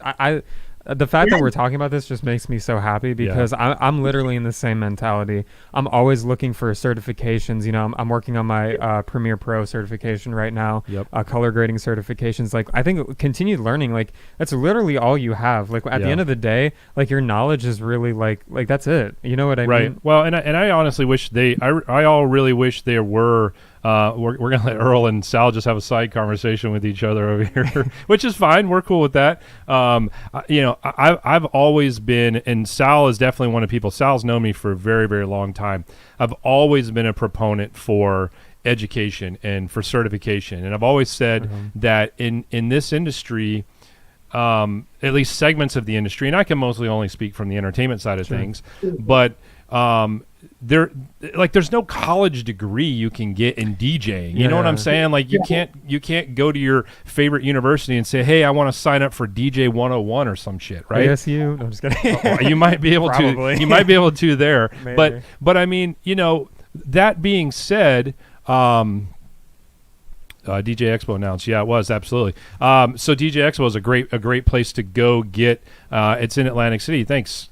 the fact that we're talking about this just makes me so happy because I'm literally in the same mentality. I'm always looking for certifications. You know, I'm working on my Premiere Pro certification right now. Color grading certifications. Like I think continued learning, like that's literally all you have. Like at the end of the day, like your knowledge is really like that's it. You know what I mean? Right. Well, and I honestly wish I all really wish there were. We're gonna let Earl and Sal just have a side conversation with each other over here, which is fine. We're cool with that. You know, I've always been, and Sal is definitely one of the people. Sal's known me for a very, very long time. I've always been a proponent for education and for certification, and I've always said that in this industry, at least segments of the industry, and I can mostly only speak from the entertainment side of things, but there's no college degree you can get in DJing. You know what I'm saying? Like you can't go to your favorite university and say, hey, I want to sign up for DJ 101 or some shit, right? ASU. No, I'm just kidding. You might be able to. You might be able to there. Maybe. But I mean, that being said, DJ Expo announced. Yeah, it was absolutely. So DJ Expo is a great place to go get. It's in Atlantic City. Thanks.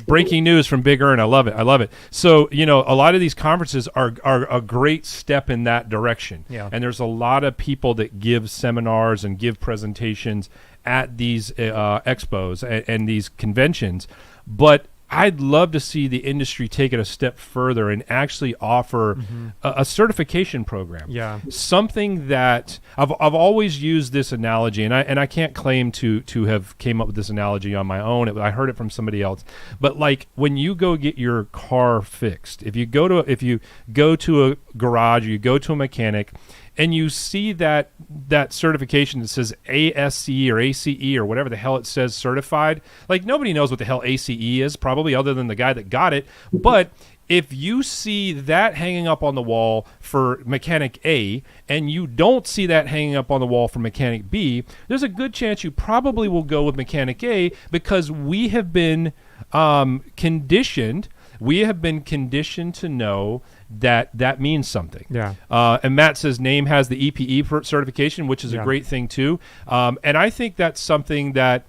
Breaking news from Big Earn. I love it. So, a lot of these conferences are a great step in that direction. Yeah. And there's a lot of people that give seminars and give presentations at these expos and these conventions. But I'd love to see the industry take it a step further and actually offer a certification program. Yeah, something that I've always used this analogy, and I can't claim to have came up with this analogy on my own. I heard it from somebody else. But like when you go get your car fixed, if you go to a garage, or you go to a mechanic, and you see that certification that says ASE or ACE or whatever the hell it says certified, like nobody knows what the hell ACE is, probably, other than the guy that got it. But if you see that hanging up on the wall for mechanic A and you don't see that hanging up on the wall for mechanic B, there's a good chance you probably will go with mechanic A, because we have been conditioned to know that means something. Yeah. And Matt says NAME has the EPE certification, which is a great thing too. And I think that's something that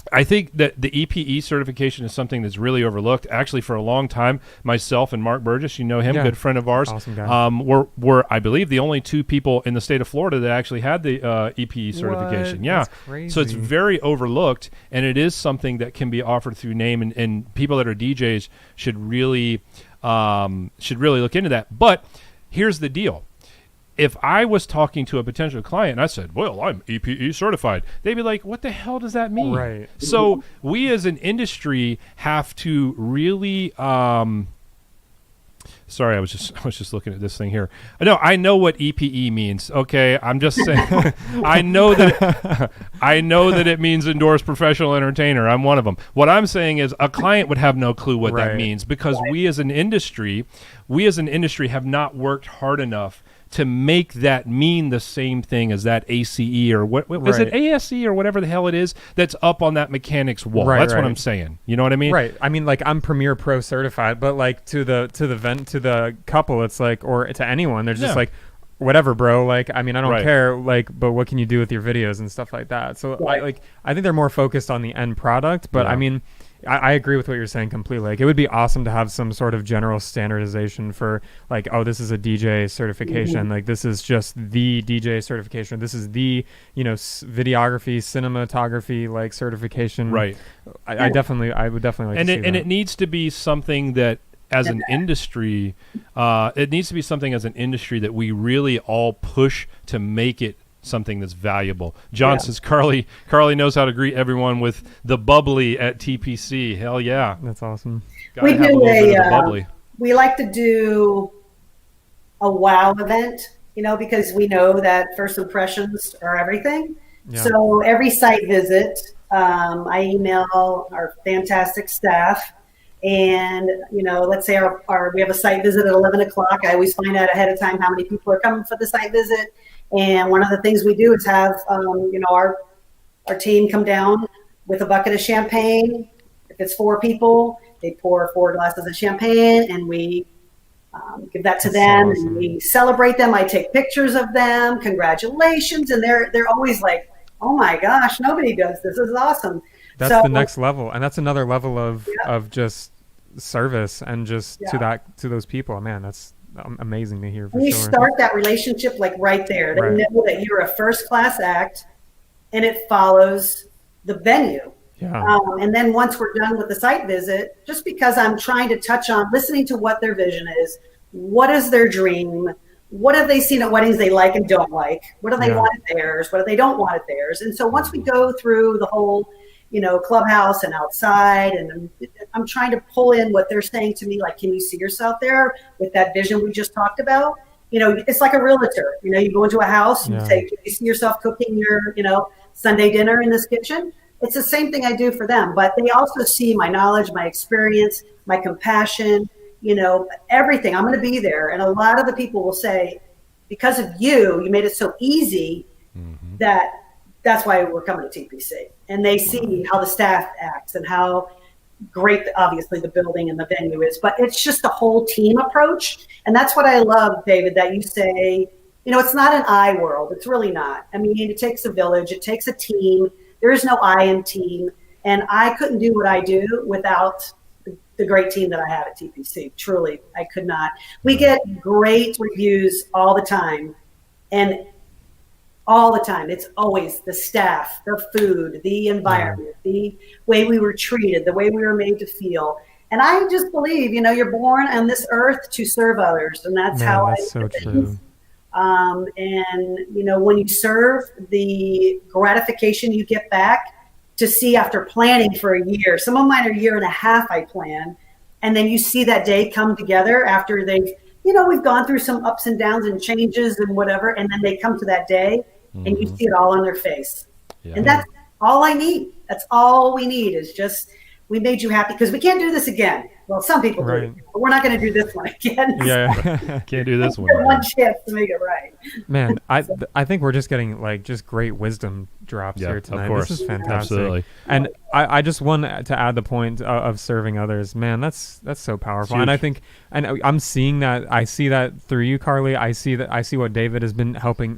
I think that the EPE certification is something that's really overlooked. Actually, for a long time, myself and Mark Burgess, you know him, good friend of ours, awesome guy. were I believe the only two people in the state of Florida that actually had the EPE certification. What? Yeah, that's crazy. So it's very overlooked, and it is something that can be offered through NAME, and people that are DJs should really look into that. But here's the deal. If I was talking to a potential client and I said, well, I'm EPE certified, they'd be like, what the hell does that mean? Right. So we as an industry have to really sorry, I was just looking at this thing here. No, I know what EPE means. Okay, I'm just saying I know that it means endorsed professional entertainer. I'm one of them. What I'm saying is a client would have no clue what that means, because we as an industry have not worked hard enough to make that mean the same thing as that ACE or what is it, ASE or whatever the hell it is that's up on that mechanic's wall. That's what I'm saying. You know what I mean? Right. I mean, like, I'm Premiere Pro certified, but like to the couple, it's like, or to anyone, they're just like, whatever, bro. Like, I mean, I don't care. Like, but what can you do with your videos and stuff like that? So I think they're more focused on the end product. But I mean, I agree with what you're saying completely. Like, it would be awesome to have some sort of general standardization for, like, oh, this is a DJ certification. Like, this is just the DJ certification. This is the, videography, cinematography, like, certification. Right. I would definitely like to see that. And it needs to be something that, as an industry, that we really all push to make it something that's valuable. John says Carley knows how to greet everyone with the bubbly at TPC. Hell yeah. That's awesome. We like to do a wow event, because we know that first impressions are everything. Yeah. So every site visit, I email our fantastic staff, and let's say we have a site visit at 11 o'clock. I always find out ahead of time how many people are coming for the site visit. And one of the things we do is have, our team come down with a bucket of champagne. If it's 4 people, they pour 4 glasses of champagne, and we give that to them. Awesome. And we celebrate them. I take pictures of them. Congratulations. And they're always like, oh my gosh, nobody does this. This is awesome. That's the next level. And that's another level of just service and just to those people. Man, that's amazing to hear. We start that relationship like right there. They know that you're a first class act, and it follows the venue. Yeah. And then once we're done with the site visit, just because I'm trying to touch on listening to what their vision is, what is their dream, what have they seen at weddings they like and don't like, what do they want at theirs, what do they don't want at theirs. And so once we go through the whole clubhouse and outside, and I'm trying to pull in what they're saying to me, like, can you see yourself there with that vision we just talked about? it's like a realtor. You go into a house, you say, "Do you see yourself cooking your, Sunday dinner in this kitchen?" It's the same thing I do for them, but they also see my knowledge, my experience, my compassion, everything. I'm going to be there. And a lot of the people will say, because of you made it so easy that's why we're coming to TPC. And they see how the staff acts and how great, obviously, the building and the venue is, but it's just a whole team approach. And that's what I love, David, that you say, it's not an I world. It's really not. I mean, it takes a village. It takes a team. There is no I in team. And I couldn't do what I do without the great team that I have at TPC. Truly, I could not. We get great reviews all the time. And all the time, it's always the staff, the food, the environment, the way we were treated, the way we were made to feel. And I just believe, you're born on this earth to serve others. And that's how that's so true. And, when you serve, the gratification you get back to see after planning for a year, some of mine are a year and a half I plan. And then you see that day come together after they've, we've gone through some ups and downs and changes and whatever. And then they come to that day and you see it all on their face. Yeah. And that's all I need. That's all we need is just, we made you happy because we can't do this again. Well, some people do, but we're not going to do this one again. Yeah, can't do this one. One chance to make it right. Man, I think we're just getting just great wisdom drops here tonight. Of course. This is fantastic. Absolutely. And I just want to add the point of serving others. Man, that's so powerful. And I think, and I'm seeing that. I see that through you, Carley. I see what David has been helping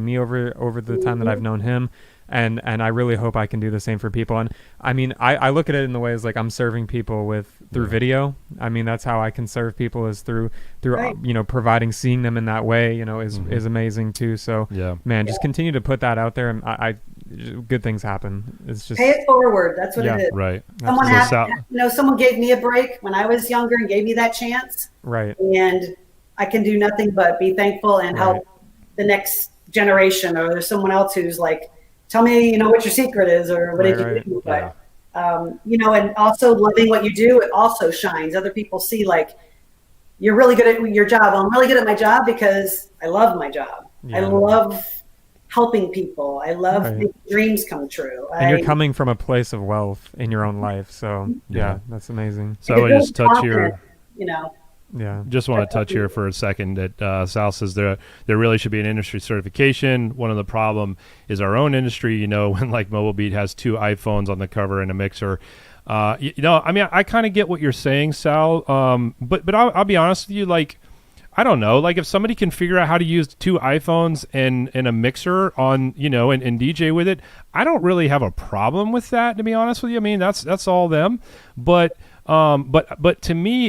me over the time that I've known him. And I really hope I can do the same for people. And I mean, I look at it in the way as I'm serving people through video. I mean, that's how I can serve people is through providing, seeing them in that way, is amazing too. So man, just continue to put that out there, and good things happen. It's just pay it forward. That's what it is. Right. Someone gave me a break when I was younger and gave me that chance. Right. And I can do nothing but be thankful and help the next generation, or there's someone else who's like, tell me, what your secret is, or what did you do? But, and also loving what you do, it also shines. Other people see, you're really good at your job. I'm really good at my job because I love my job. Yeah. I love helping people. I love making dreams come true. And you're coming from a place of wealth in your own life. So, that's amazing. So I would just touch your... Yeah. Just want to touch here for a second that Sal says there really should be an industry certification. One of the problem is our own industry, when Mobile Beat has 2 iPhones on the cover and a mixer. I mean, I kind of get what you're saying, Sal. But I'll be honest with you, I don't know, if somebody can figure out how to use 2 iPhones and a mixer on, and DJ with it, I don't really have a problem with that, to be honest with you. I mean, that's all them. But to me,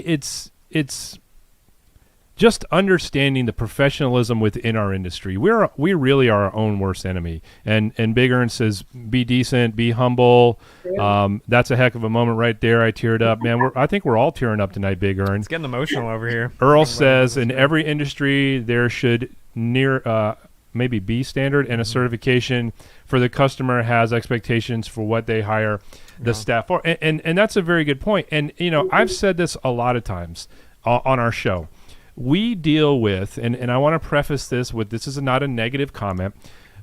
it's just understanding the professionalism within our industry. We really are our own worst enemy. And Big Earn says, be decent, be humble. That's a heck of a moment right there. I teared up, man. I think we're all tearing up tonight, Big Earn. It's getting emotional over here. Earl says, in every industry there should maybe be standard and a certification for the customer has expectations for what they hire the staff for. And that's a very good point. And, I've said this a lot of times on our show. We deal with, and I want to preface this with, this is not a negative comment.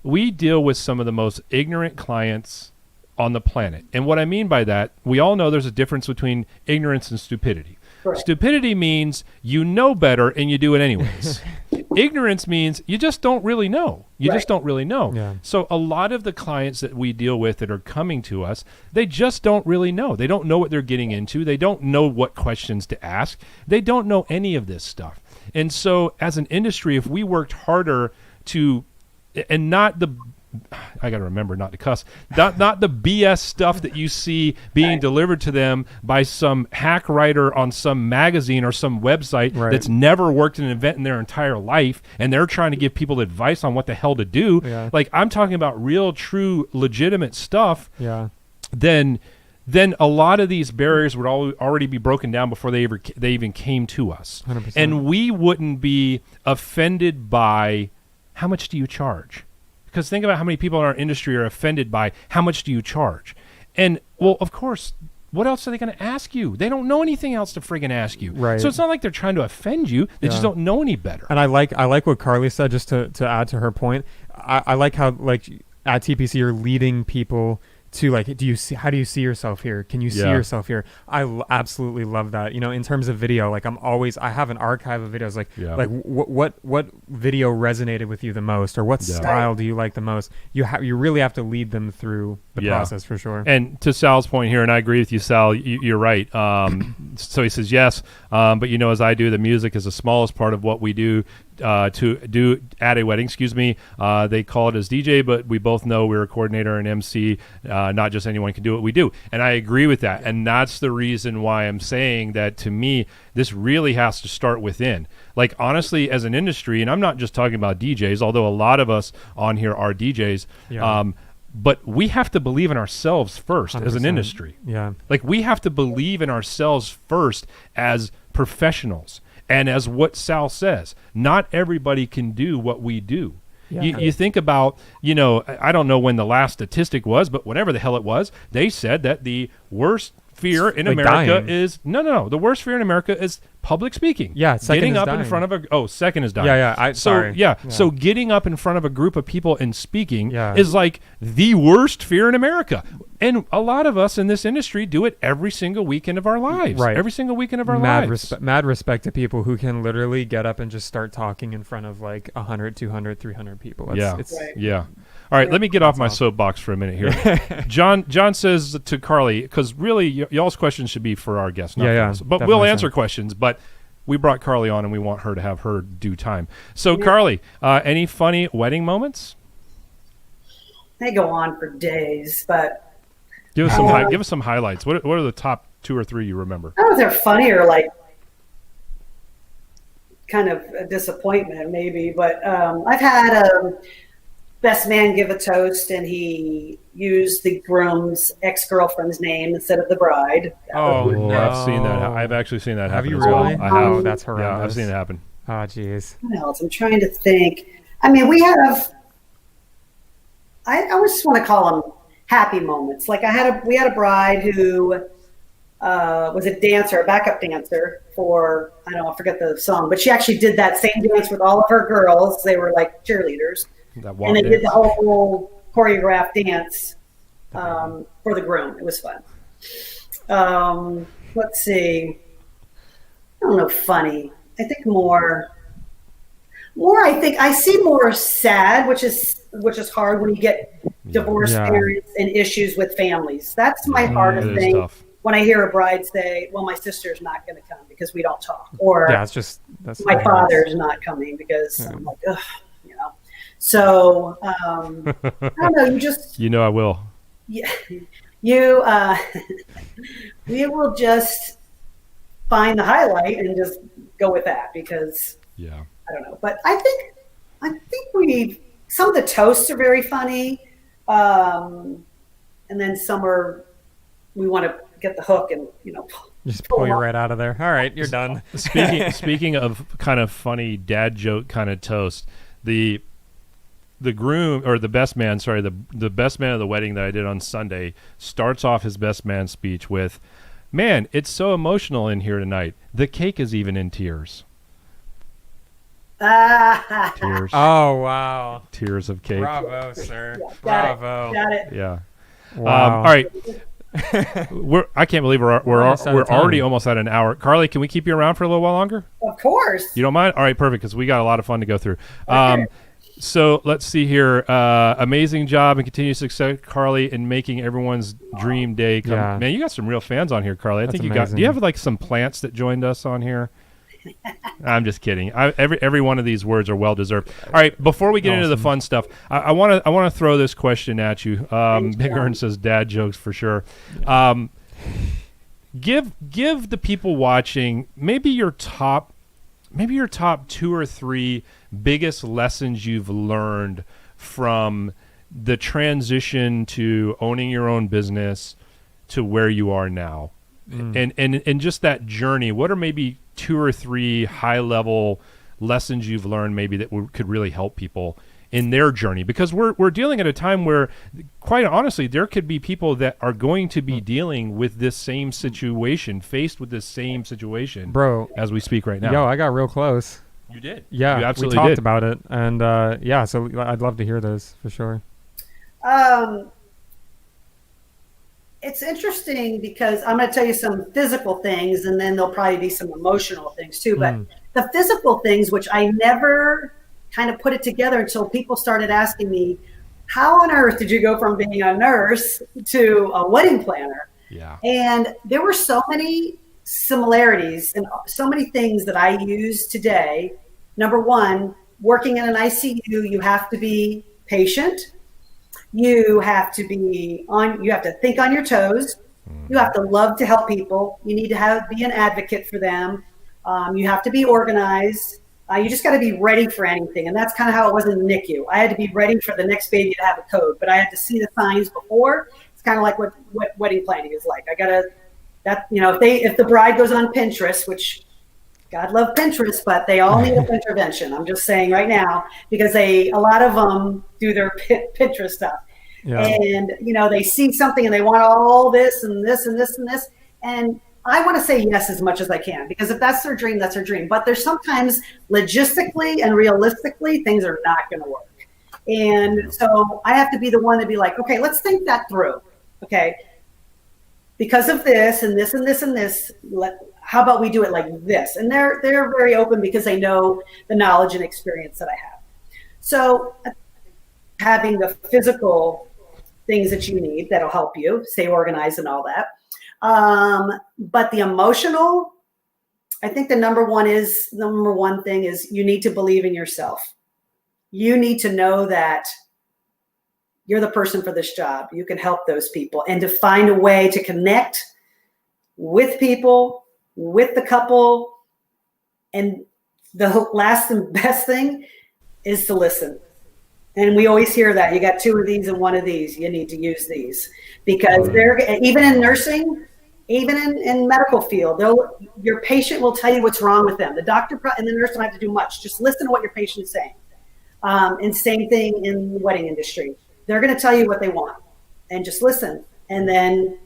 We deal with some of the most ignorant clients on the planet. And what I mean by that, we all know there's a difference between ignorance and stupidity. Correct. Stupidity means you know better and you do it anyways. Ignorance means you just don't really know. You just don't really know. Yeah. So a lot of the clients that we deal with that are coming to us, they just don't really know. They don't know what they're getting into. They don't know what questions to ask. They don't know any of this stuff. And so as an industry, if we worked harder to, and not the, I got to remember not to cuss, not the BS stuff that you see being delivered to them by some hack writer on some magazine or some website that's never worked an event in their entire life, and they're trying to give people advice on what the hell to do. Yeah. I'm talking about real, true, legitimate stuff. Yeah. Then a lot of these barriers would already be broken down before they even came to us. 100%. And we wouldn't be offended by how much do you charge? Because think about how many people in our industry are offended by how much do you charge? And, well, of course, what else are they going to ask you? They don't know anything else to friggin' ask you. Right. So it's not like they're trying to offend you. They just don't know any better. And I like what Carley said, just to add to her point. I like how, like, at TPC you're leading people to, like, how do you see yourself here? Can you see yourself here? I absolutely love that. You know, in terms of video, like, I have an archive of videos, like what video resonated with you the most, or what style do you like the most? You really have to lead them through the process, for sure. And to Sal's point here, and I agree with you, Sal, you're right. So he says yes, but as I do, the music is the smallest part of what we do. To do at a wedding, they call it as DJ, but we both know we're a coordinator and MC. Not just anyone can do what we do, and I agree with that. And that's the reason why I'm saying that, to me, this really has to start within. Like, honestly, as an industry, and I'm not just talking about DJs, although a lot of us on here are DJs. But we have to believe in ourselves first 100%. As an industry. Yeah, like, we have to believe in ourselves first as professionals. And as what Sal says, not everybody can do what we do. Yeah. You think about, I don't know when the last statistic was, but whatever the hell it was, they said that the worst fear in America is the worst fear in America is public speaking. Yeah, getting up dying. In front of second is dying. Yeah. So getting up in front of a group of people and speaking is like the worst fear in America. And a lot of us in this industry do it every single weekend of our lives. Right. Every single weekend of our lives. Mad respect to people who can literally get up and just start talking in front of like 100, 200, 300 people. Yeah. All right, let me get off my soapbox for a minute here. John says to Carley, because really y'all's questions should be for our guests, not for us. But we'll answer questions, but we brought Carley on and we want her to have her due time. So Carley, any funny wedding moments? They go on for days, but give us some highlights. What are the top 2 or 3 you remember? I don't know if they're funny or like kind of a disappointment maybe, but I've had best man give a toast and he used the groom's ex-girlfriend's name instead of the bride. No. I've seen that. I've actually seen that happen. Have you as really? Well. I have. That's horrendous. Yeah, I've seen it happen. Oh, jeez. What else? I'm trying to think. I mean, we have, I just want to call them happy moments. Like we had a bride who was a dancer, a backup dancer for, I forget the song, but she actually did that same dance with all of her girls. They were like cheerleaders. And they did the whole choreographed dance for the groom. It was fun. Let's see. I don't know, funny. I think more. I think I see more sad, which is hard when you get divorce parents and issues with families. That's my hardest thing. Tough. When I hear a bride say, "Well, my sister's not going to come because we don't talk," or that's my father's not coming because I'm like, ugh, So I don't know. You just I will. Yeah, we will just find the highlight and just go with that because I don't know. But I think some of the toasts are very funny, and then some we want to get the hook and just pull you right out of there. All right, you're done. Speaking of kind of funny dad joke kind of toast, the groom or the best man, the best man of the wedding that I did on Sunday starts off his best man speech with, "Man, it's so emotional in here tonight. The cake is even in tears." Tears. Oh, wow. Tears of cake. Bravo, sir. Bravo. Got it. Yeah. Wow. All right. I can't believe we're already almost at an hour. Carley, can we keep you around for a little while longer? Of course. You don't mind? All right, perfect, because we got a lot of fun to go through. Okay. So let's see here. Amazing job and continued success, Carley, in making everyone's dream day come. Yeah. Man, you got some real fans on here, Carley. That's think amazing. Do you have like some plants that joined us on here? I'm just kidding. Every one of these words are well deserved. All right, before we get into the fun stuff, I want to throw this question at you. Big Earn says dad jokes for sure. Give the people watching maybe your top 2 or 3 biggest lessons you've learned from the transition to owning your own business to where you are now. And just that journey. What are maybe 2 or 3 high level lessons you've learned maybe that could really help people in their journey, because we're dealing at a time where, quite honestly, there could be people that are going to be dealing with this same situation, faced with this same situation, bro, as we speak right now. Yo, I got real close. You did. Yeah, you absolutely we talked did. about it, and yeah, so I'd love to hear those for sure. It's interesting because I'm going to tell you some physical things, and then there'll probably be some emotional things too. But the physical things, which I never kind of put it together until people started asking me, how on earth did you go from being a nurse to a wedding planner? Yeah. And there were so many similarities and so many things that I use today. Number one, working in an ICU, you have to be patient. You have to be you have to think on your toes. You have to love to help people. You need to be an advocate for them. You have to be organized. You just got to be ready for anything. And that's kind of how it was in the NICU. I had to be ready for the next baby to have a code, but I had to see the signs before. It's kind of like what wedding planning is like. I got to, if the bride goes on Pinterest, which God love Pinterest, but they all need an intervention. I'm just saying right now, because a lot of them do their Pinterest stuff. Yeah. And, they see something and they want all this and this and this and this. And I want to say yes as much as I can, because if that's their dream, that's their dream. But there's sometimes logistically and realistically, things are not going to work. And so I have to be the one to be like, okay, let's think that through. Okay. Because of this and this and this and this, how about we do it like this? And they're very open because they know the knowledge and experience that I have. So having the physical things that you need that'll help you stay organized and all that. But the emotional, I think the number one thing is you need to believe in yourself. You need to know that you're the person for this job. You can help those people, and to find a way to connect with people, with the couple. And the last and best thing is to listen. And we always hear that you got 2 of these and 1 of these. You need to use these, because even in nursing, even in medical field, your patient will tell you what's wrong with them. The doctor and the nurse don't have to do much. Just listen to what your patient is saying. And same thing in the wedding industry. They're going to tell you what they want, and just listen. And then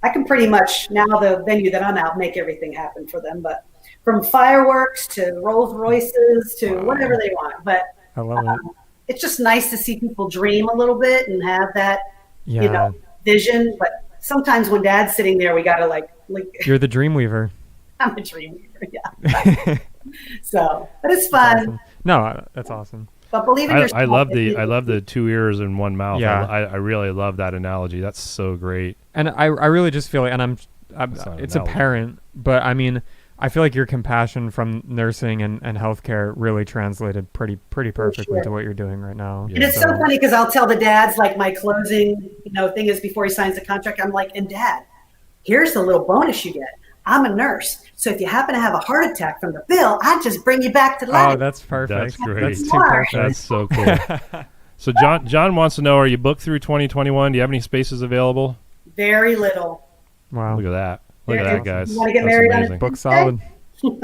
I can pretty much, now the venue that I'm at, make everything happen for them. But from fireworks to Rolls Royces to whatever they want. But I love it. It's just nice to see people dream a little bit and have that, vision. But sometimes when Dad's sitting there, we got to like you're the dream weaver. I'm a dream weaver, yeah. So, but it's fun. Awesome. No, that's awesome. But believe in yourself. I love the 2 ears and 1 mouth. Yeah. I really love that analogy. That's so great. And I really just feel like, and it's apparent, but I mean, I feel like your compassion from nursing and healthcare really translated pretty perfectly to what you're doing right now. And it's so funny because I'll tell the dads, like, my closing, thing is before he signs the contract, I'm like, and Dad, here's the little bonus you get. I'm a nurse. So if you happen to have a heart attack from the bill, I just bring you back to life. Oh, that's perfect. That's great. That's too perfect. That's so cool. So John wants to know, are you booked through 2021? Do you have any spaces available? Very little. Wow. Look at that. Look at that, guys. You want to get married on a book solid.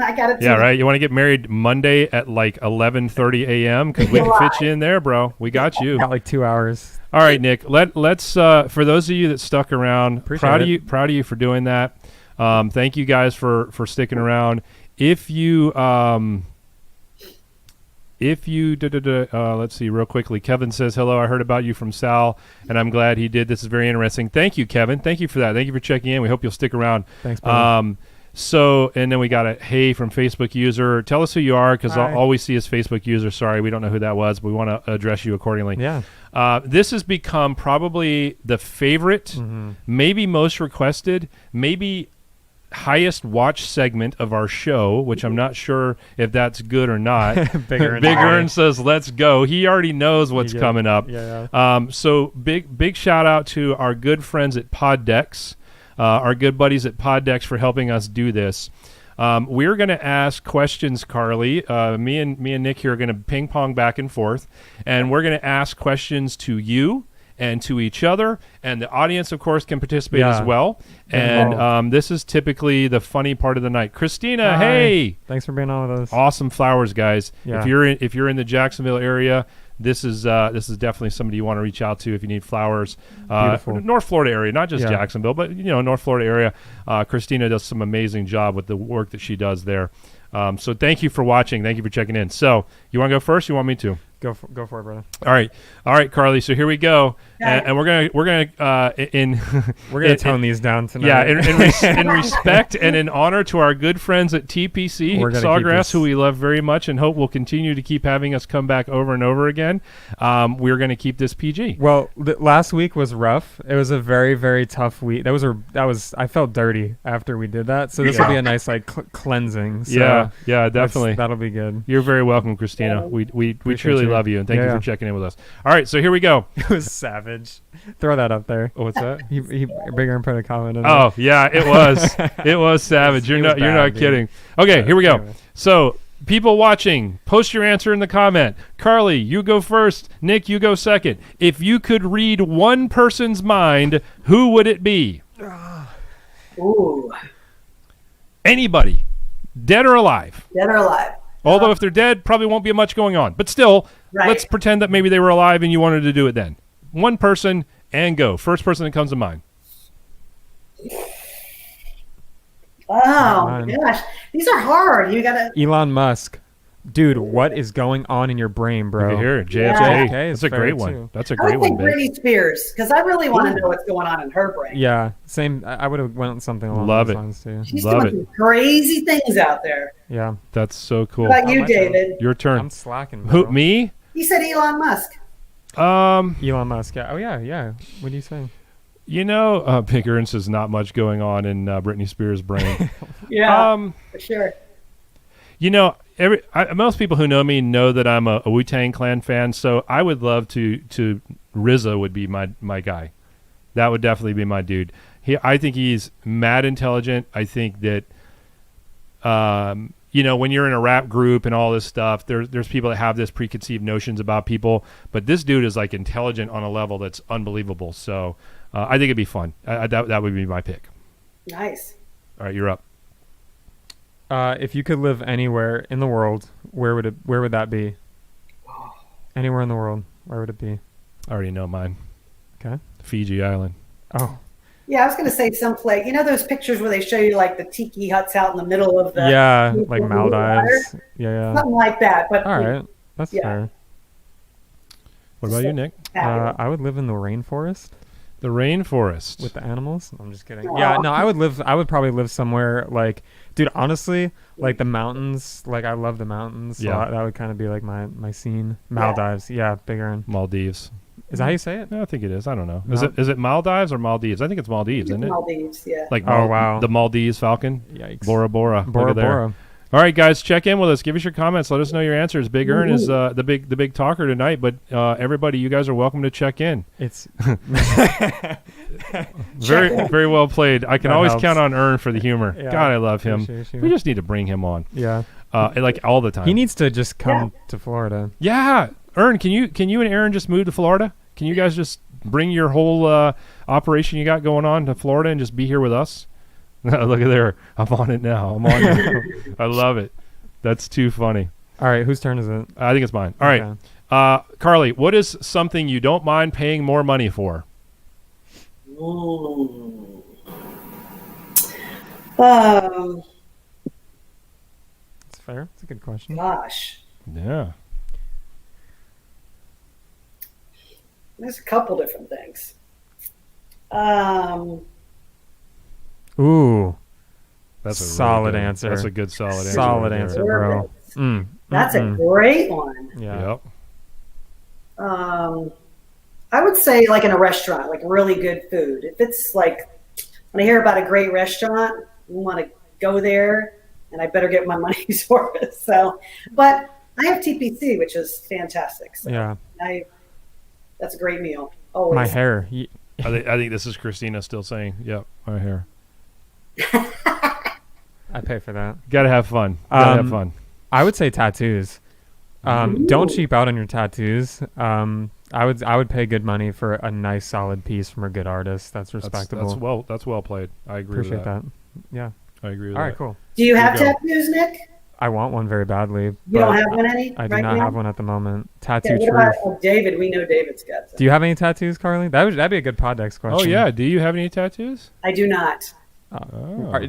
I got it. Yeah, right. You want to get married Monday at like 11:30 a.m. because we can fit you in there, bro. We got you. Got like 2 hours. All right, Nick. Let's for those of you that stuck around, proud of you for doing that. Thank you guys for sticking around. If you let's see real quickly. Kevin says, hello, I heard about you from Sal, and I'm glad he did. This is very interesting. Thank you, Kevin. Thank you for that. Thank you for checking in. We hope you'll stick around. Thanks, buddy. So, and then we got a hey from Facebook user. Tell us who you are, because all we see is Facebook user. Sorry, we don't know who that was, but we want to address you accordingly. Yeah. This has become probably the favorite, maybe most requested, maybe highest watch segment of our show, which I'm not sure if that's good or not. Big Earn says, let's go. He already knows what's coming up. Yeah. So big shout out to our good friends at Poddex, our good buddies at Poddex, for helping us do this. We're going to ask questions, Carley. Me and Nick here are going to ping pong back and forth, and we're going to ask questions to you and to each other, and the audience, of course, can participate as well. And this is typically the funny part of the night. Christina, Hi. hey, thanks for being on with us. Awesome flowers, guys. Yeah. If you're in the Jacksonville area, this is definitely somebody you want to reach out to if you need flowers. Beautiful. North Florida area, not just Jacksonville, but North Florida area. Christina does some amazing job with the work that she does there. So thank you for watching. Thank you for checking in. So you want to go first? You want me to? Go for it, brother. All right, Carley. So here we go, and we're gonna we're gonna tone these down tonight. Yeah, in respect and in honor to our good friends at TPC Sawgrass, who we love very much, and hope will continue to keep having us come back over and over again. We're gonna keep this PG. Well, last week was rough. It was a very, very tough week. That was. I felt dirty after we did that. So this will be a nice cleansing. So yeah, definitely. That'll be good. You're very welcome, Christina. We truly love you, and thank you for checking in with us. All right, so here we go. It was savage. Throw that up there. Oh, what's that? He bigger and put a comment in Oh, yeah, it was. It was savage. You're not kidding. Okay, here we go. Anyway. So, people watching, post your answer in the comment. Carley, you go first. Nick, you go second. If you could read one person's mind, who would it be? Ooh. Anybody, dead or alive. Dead or alive. Although if they're dead, probably won't be much going on. But still, let's pretend that maybe they were alive and you wanted to do it then. One person and go. First person that comes to mind. Oh, my gosh. These are hard. You got to... Elon Musk. Dude, what is going on in your brain, bro? Look at here, JFK. That's a great one. That's a great one. I would think Britney Spears, because I really want to know what's going on in her brain. Yeah, same. I would have went with something along those lines, too. She's doing some crazy things out there. Yeah. That's so cool. What about you, David? Your turn. I'm slacking, bro. Who, me? He said Elon Musk. Elon Musk, yeah. Oh, yeah. What do you say? Big Ernst is not much going on in Britney Spears' brain. Yeah, for sure. Most people who know me know that I'm a Wu-Tang Clan fan, so I would love to RZA would be my guy. That would definitely be my dude. I think he's mad intelligent. I think that when you're in a rap group and all this stuff, there's people that have this preconceived notions about people, but this dude is like intelligent on a level that's unbelievable. So I think it'd be fun. That would be my pick. Nice. All right, you're up. If you could live anywhere in the world, where would that be? Anywhere in the world, where would it be? I already know mine. Okay. Fiji Island. Oh. Yeah, I was going to say someplace. Those pictures where they show you like the tiki huts out in the middle of the... Yeah, like Maldives. Yeah. Something like that. But all right, that's fair. What about you, Nick? I would live in the rainforest. The rainforest. With the animals? I'm just kidding. Aww. Yeah, no, I would probably live somewhere like... Dude, honestly, like the mountains, like I love the mountains. So that would kind of be like my scene. Maldives. Yeah, bigger in Maldives. Is that how you say it? No, I think it is. I don't know. Is it Maldives or Maldives? I think it's Maldives, isn't it? Maldives, yeah. Like the Maldives Falcon. Yikes. Bora Bora. Bora Bora. All right, guys, check in with us. Give us your comments. Let us know your answers. Big Ern is the big talker tonight, but everybody, you guys are welcome to check in. It's very, very well played. I can always count on Ern for the humor. Yeah, God, I love him. We just need to bring him on. Yeah, like all the time. He needs to just come to Florida. Yeah, Ern, can you and Aaron just move to Florida? Can you guys just bring your whole operation you got going on to Florida and just be here with us? Look at there. I'm on it now. I'm on it. I love it. That's too funny. All right. Whose turn is it? I think it's mine. All right. Carley, what is something you don't mind paying more money for? That's fair. That's a good question. Gosh. Yeah. There's a couple different things. Ooh, that's a solid really answer. That's a good solid answer. Solid answer, bro. That's a great one. Yeah. Yep. I would say like in a restaurant, like really good food. If it's like when I hear about a great restaurant, I want to go there, and I better get my money's for it. So, but I have TPC, which is fantastic. So yeah. That's a great meal. Always. My hair. I think this is Christina still saying, "Yep, my hair." I pay for that. Gotta have fun. Gotta have fun. I would say tattoos. Don't cheap out on your tattoos. I would pay good money for a nice solid piece from a good artist. That's respectable. That's well played. I agree Appreciate with that. Yeah. I agree with that. All right, cool. Do you have tattoos, Nick? I want one very badly. You don't have one any? I do right not now? have one at the moment. Yeah, Tattoo what truth. about David? We know David's got some. Do you have any tattoos, Carly? That'd be a good Poddex question. Oh yeah. Do you have any tattoos? I do not.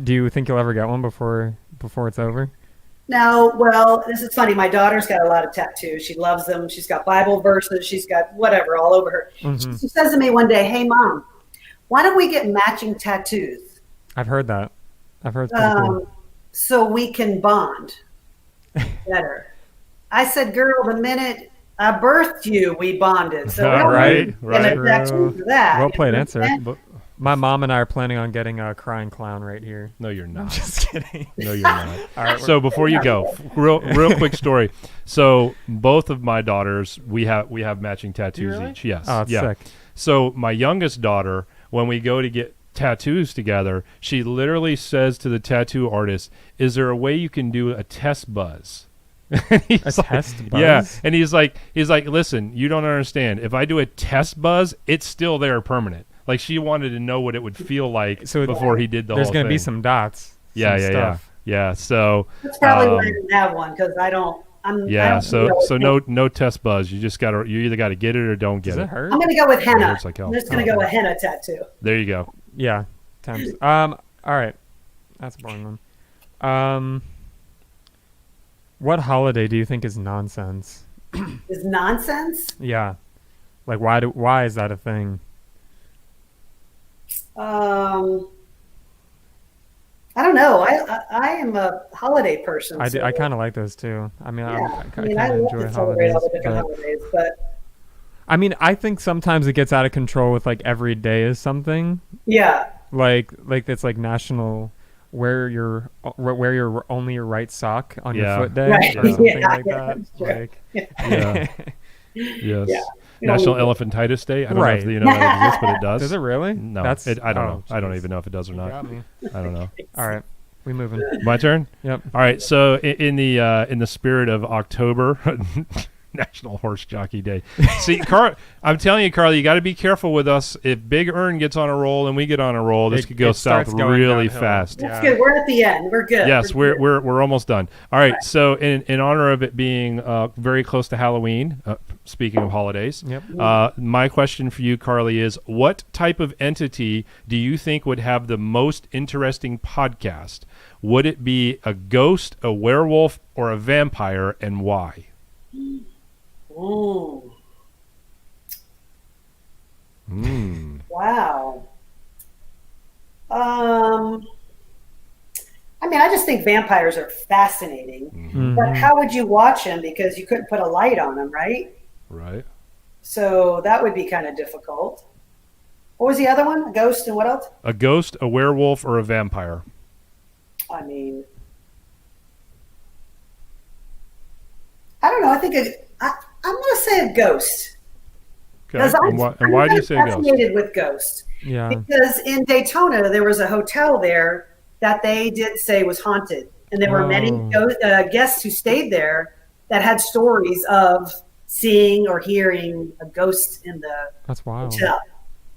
Do you think you'll ever get one before it's over? No, well, this is funny. My daughter's got a lot of tattoos. She loves them. She's got Bible verses. She's got whatever all over her. Mm-hmm. She says to me one day, "Hey, Mom, why don't we get matching tattoos? I've heard that. I've heard it's pretty cool. So we can bond better." I said, "Girl, the minute I birthed you, we bonded. So we don't Right. get a tattoo for that." Well played answer. But, My mom and I are planning on getting a crying clown right here. no, you're not. I'm just kidding. No, you're not. All right. So before you go, real quick story. So both of my daughters, we have matching tattoos Really? each. Yes. Oh, it's yeah. sick. So my youngest daughter, when we go to get tattoos together, she literally says to the tattoo artist, "Is there a way you can do a test buzz?" And he's like, test buzz? Yeah. And he's like, "Listen, you don't understand. If I do a test buzz, it's still there permanent." Like she wanted to know what it would feel like before he did the whole thing. There's going to be some dots. Yeah. So That's probably why I didn't have one because I don't. No test buzz. You either got to get it or don't get Does it. it hurt? I'm going to go with henna. hurts like hell. I'm just going to go with henna tattoo. There you go. Yeah. Times. All right. That's a boring one. What holiday do you think is nonsense? Is nonsense? Yeah. Like why is that a thing? I don't know. I am a holiday person. I kind of like those too. I mean, Yeah. I I kind of love enjoy to celebrate holidays. all the different But, holidays, but I mean, I think sometimes it gets out of control with like every day is something. yeah. Like it's like national wear your only your right sock on your Yeah. foot day Right. or something Yeah, like yeah, that. that's true. Like Yeah. Yes. Yeah. National Elephantitis Day. I don't know if Right. you know that exists, but it does. does it really? No, That's I don't know. I don't jeez. even know if it does or You not. got me. I don't know. All right, we moving. My turn. Yep. All right. So in the spirit of October, National Horse Jockey Day. See, I'm telling you, Carly, you got to be careful with us. If Big Earn gets on a roll and we get on a roll, this could go south starts going really downhill. fast. That's good. We're at the end. We're good. Yes, good. we're almost done. All right. So in honor of it being very close to Halloween, speaking of holidays, Yep. my question for you, Carly, is what type of entity do you think would have the most interesting podcast? Would it be a ghost, a werewolf, or a vampire, and why? Ooh. Wow. I mean, I just think vampires are fascinating. Mm-hmm. But how would you watch them? Because you couldn't put a light on them, right? Right. So that would be kind of difficult. What was the other one? A ghost and what else? A ghost, a werewolf, or a vampire? I mean, I don't know. I think I'm going to say a ghost. Okay. Because And why do you say a ghost? fascinated with ghosts. Yeah. Because in Daytona, there was a hotel there that they did say was haunted. And there were many guests who stayed there that had stories of seeing or hearing a ghost in the That's wild. hotel.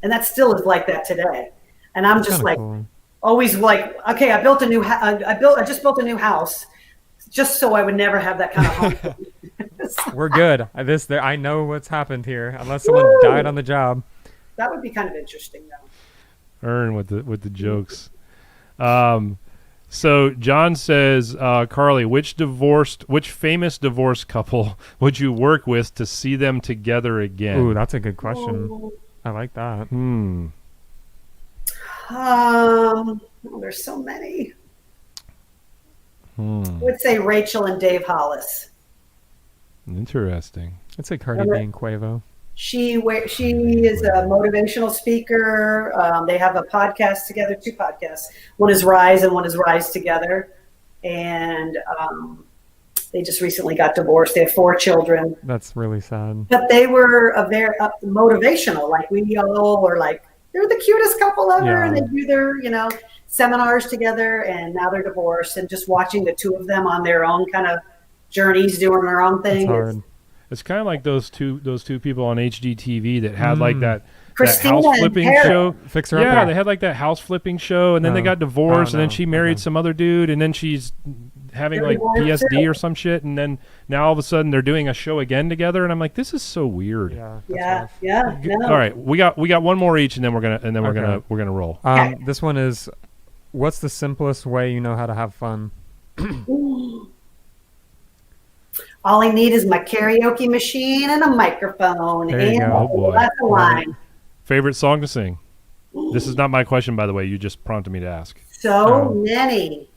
And that still is like that today. And I'm just like, Cool. always like, okay, I just built a new house just so I would never have that kind of home. We're good. I know what's happened here. Unless someone died on the job. That would be kind of interesting, though. Earn with the jokes. So John says, Carly, which famous divorced couple would you work with to see them together again? Ooh, that's a good question. I like that. There's so many. I would say Rachel and Dave Hollis. Interesting. I'd say Cardi B and Quavo. She is a motivational speaker. They have a podcast together, 2 podcasts. One is Rise and one is Rise Together. And they just recently got divorced. They have 4 children. That's really sad. But they were a very motivational. Like we all were like, they're the cutest couple ever. Yeah. And they do their, seminars together. And now they're divorced. And just watching the 2 of them on their own kind of journeys, doing their own thing. It's hard. It's kind of like those two people on HGTV that had like that Christina house flipping and show. Fixer Yeah, Upper. they had like that house flipping show, and then they got divorced, and then she married some other dude, and then she's having like PSD or some shit, and then now all of a sudden they're doing a show again together, and I'm like, this is so weird. Yeah. No. All right, we got one more each, and then we're gonna roll. This one is, what's the simplest way you know how to have fun? All I need is my karaoke machine and a microphone and a glass of wine. Favorite song to sing? This is not my question, by the way. You just prompted me to ask. So many.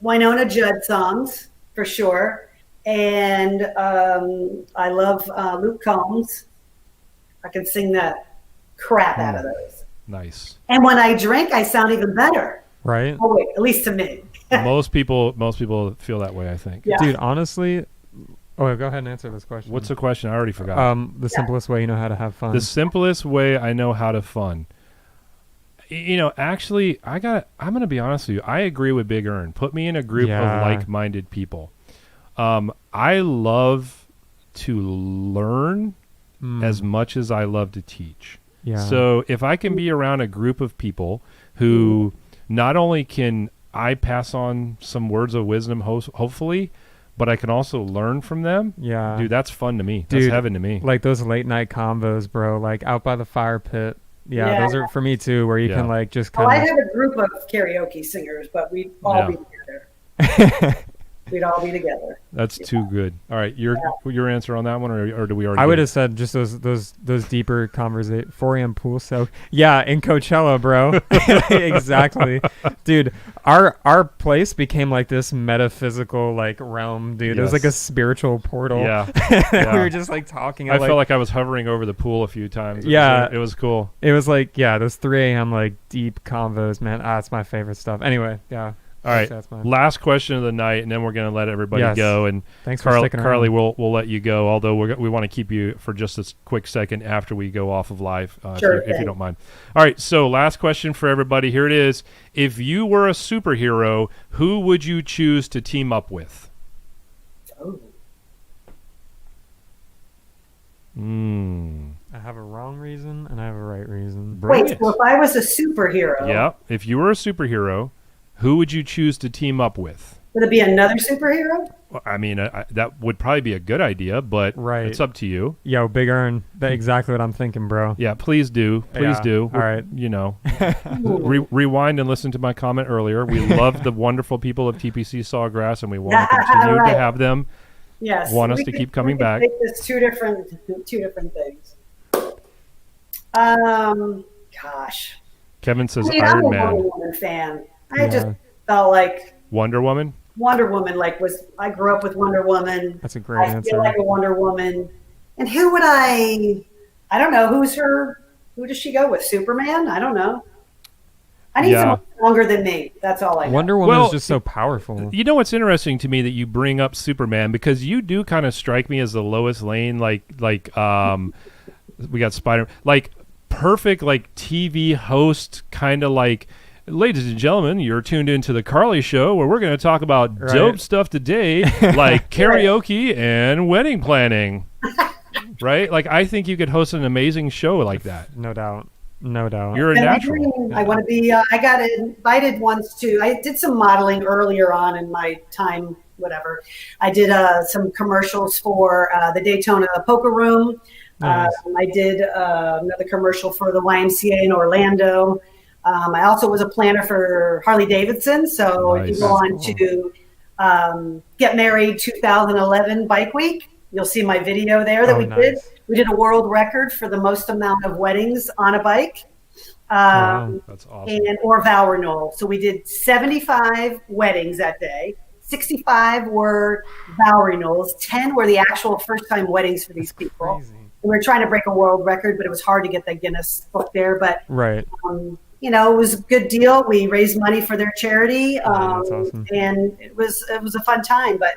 Winona Judd songs, for sure. And I love Luke Combs. I can sing the crap out of those. Nice. And when I drink, I sound even better. Right? Oh, wait, at least to me. Most people feel that way, I think. Yeah. Dude, honestly... Oh, go ahead and answer this question. What's the question? I already forgot. The simplest way you know how to have fun. The simplest way I know how to fun. Actually, I'm going to be honest with you. I agree with Big Earn. Put me in a group of like-minded people. I love to learn as much as I love to teach. Yeah. So if I can be around a group of people who not only can I pass on some words of wisdom, hopefully, but I can also learn from them. Yeah. Dude, that's fun to me. That's heaven to me. Like those late night combos, bro, like out by the fire pit. Yeah, those are for me too, where you can like just kind of... I have a group of karaoke singers, but we'd all be together. We'd all be together. That's too good. All right, your answer on that one, or do we already? I would have said just those deeper conversation. 4 a.m. pool. So yeah, in Coachella, bro. Exactly, dude. Our place became like this metaphysical like realm, dude. Yes. It was like a spiritual portal. Yeah, we were just like talking. I felt like I was hovering over the pool a few times. It was cool. It was like those 3 a.m. like deep convos, man. It's my favorite stuff. Anyway, yeah. All right, last question of the night, and then we're going to let everybody go. And thanks for sticking around. Carley, we'll let you go, although we want to keep you for just a quick second after we go off of live, if you don't mind. All right, so last question for everybody. Here it is. If you were a superhero, who would you choose to team up with? I have a wrong reason, and I have a right reason. Brilliant. Wait, so if I was a superhero... Yeah, if you were a superhero... Who would you choose to team up with? Would it be another superhero? Well, I mean, that would probably be a good idea, but it's up to you. Yo, Big Earn. That's exactly what I'm thinking, bro. Yeah, please do. Please do. All right. Rewind and listen to my comment earlier. We love the wonderful people of TPC Sawgrass, and we want to continue to have them. Yes. Want us to keep coming back. Make this two different things. Gosh. Kevin says I'm Iron Man. I'm a Wonder Woman fan. I just felt like Wonder Woman. I grew up with Wonder Woman. That's a great answer. I feel like a Wonder Woman. And who would I don't know, who does she go with? Superman? I don't know. I need someone stronger than me. That's all I know. Wonder Woman is just so powerful. You know what's interesting to me that you bring up Superman, because you do kind of strike me as the Lois Lane, like we got Spider, like perfect like TV host, kind of like, ladies and gentlemen, you're tuned into the Carley Show, where we're going to talk about dope stuff today, like karaoke and wedding planning. Right? Like, I think you could host an amazing show like that. No doubt. You're a natural. I want to be. I got invited once to. I did some modeling earlier on in my time. Whatever. I did some commercials for the Daytona Poker Room. Nice. I did another commercial for the YMCA in Orlando. I also was a planner for Harley Davidson. So if you go on to Get Married 2011 Bike Week, you'll see my video there that we did. We did a world record for the most amount of weddings on a bike. That's awesome. Or vow renewal. So we did 75 weddings that day. 65 were vow renewals. 10 were the actual first-time weddings for these people. Crazy. We were trying to break a world record, but it was hard to get the Guinness book there. But it was a good deal. We raised money for their charity, that's awesome. And it was a fun time. But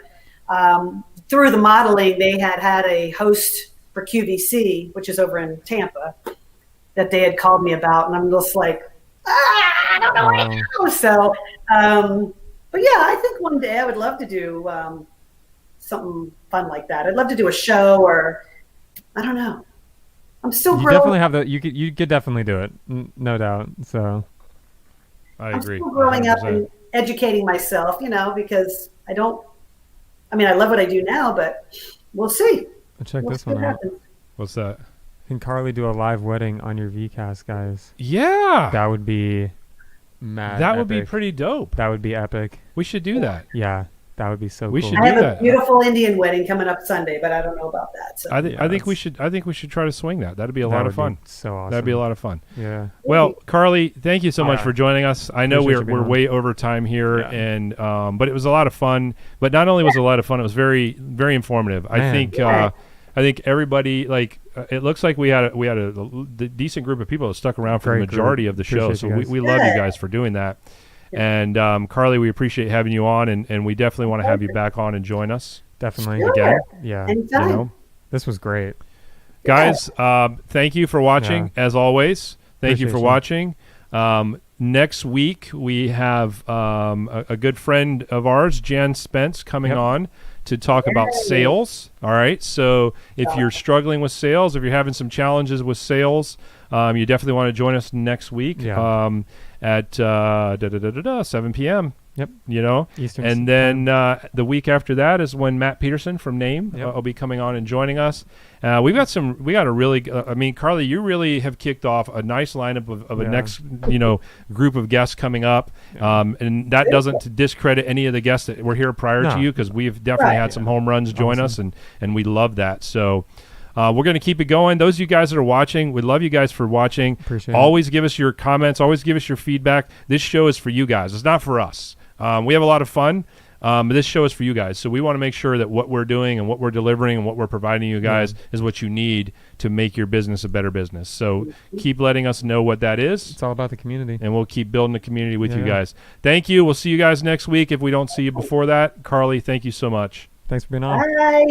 through the modeling, they had a host for QVC, which is over in Tampa, that they had called me about, and I'm just like, I don't know right now. So, but yeah, I think one day I would love to do something fun like that. I'd love to do a show, or I don't know. I'm still growing. Definitely have you could definitely do it, no doubt. So I agree. I'm still growing 100%. up educating myself, because I love what I do now, but we'll see. Check this one out. What's that? Can Carley do a live wedding on your VCast, guys? Yeah. That would be mad. That would be pretty dope. That would be epic. We should do that. Yeah. That would be so We cool. should I have do a that. beautiful Indian wedding coming up Sunday, but I don't know about that. So. I think we should try to swing that. That'd be a lot of fun. So awesome. That'd be a lot of fun. Yeah. Well, Carley, thank you so much for joining us. I know Appreciate we're way over time here, and but it was a lot of fun. But not only was it a lot of fun, it was very, very informative. I think everybody it looks like we had a decent group of people that stuck around for the majority of the show. So we love you guys for doing that. And Carley, we appreciate having you on, and we definitely want to have you back on and join us. Definitely. Again. Yeah. Anytime. This was great. Guys, thank you for watching, as always. Thank you for watching. Next week, we have a good friend of ours, Jan Spence, coming on to talk about sales. All right. So if you're struggling with sales, if you're having some challenges with sales, you definitely want to join us next week at 7 p.m. Yep. Eastern. And then the week after that is when Matt Peterson from Name will be coming on and joining us. We got a really, Carley, you really have kicked off a nice lineup of a next, group of guests coming up. And that doesn't discredit any of the guests that were here prior to you, because we've definitely had some home runs join us, and we love that. So we're going to keep it going. Those of you guys that are watching, we love you guys for watching. Appreciate always give us your comments. Always give us your feedback. This show is for you guys. It's not for us. We have a lot of fun, but this show is for you guys. So we want to make sure that what we're doing and what we're delivering and what we're providing you guys is what you need to make your business a better business. So keep letting us know what that is. It's all about the community. And we'll keep building the community with you guys. Thank you. We'll see you guys next week if we don't see you before that. Carley, thank you so much. Thanks for being on. Bye.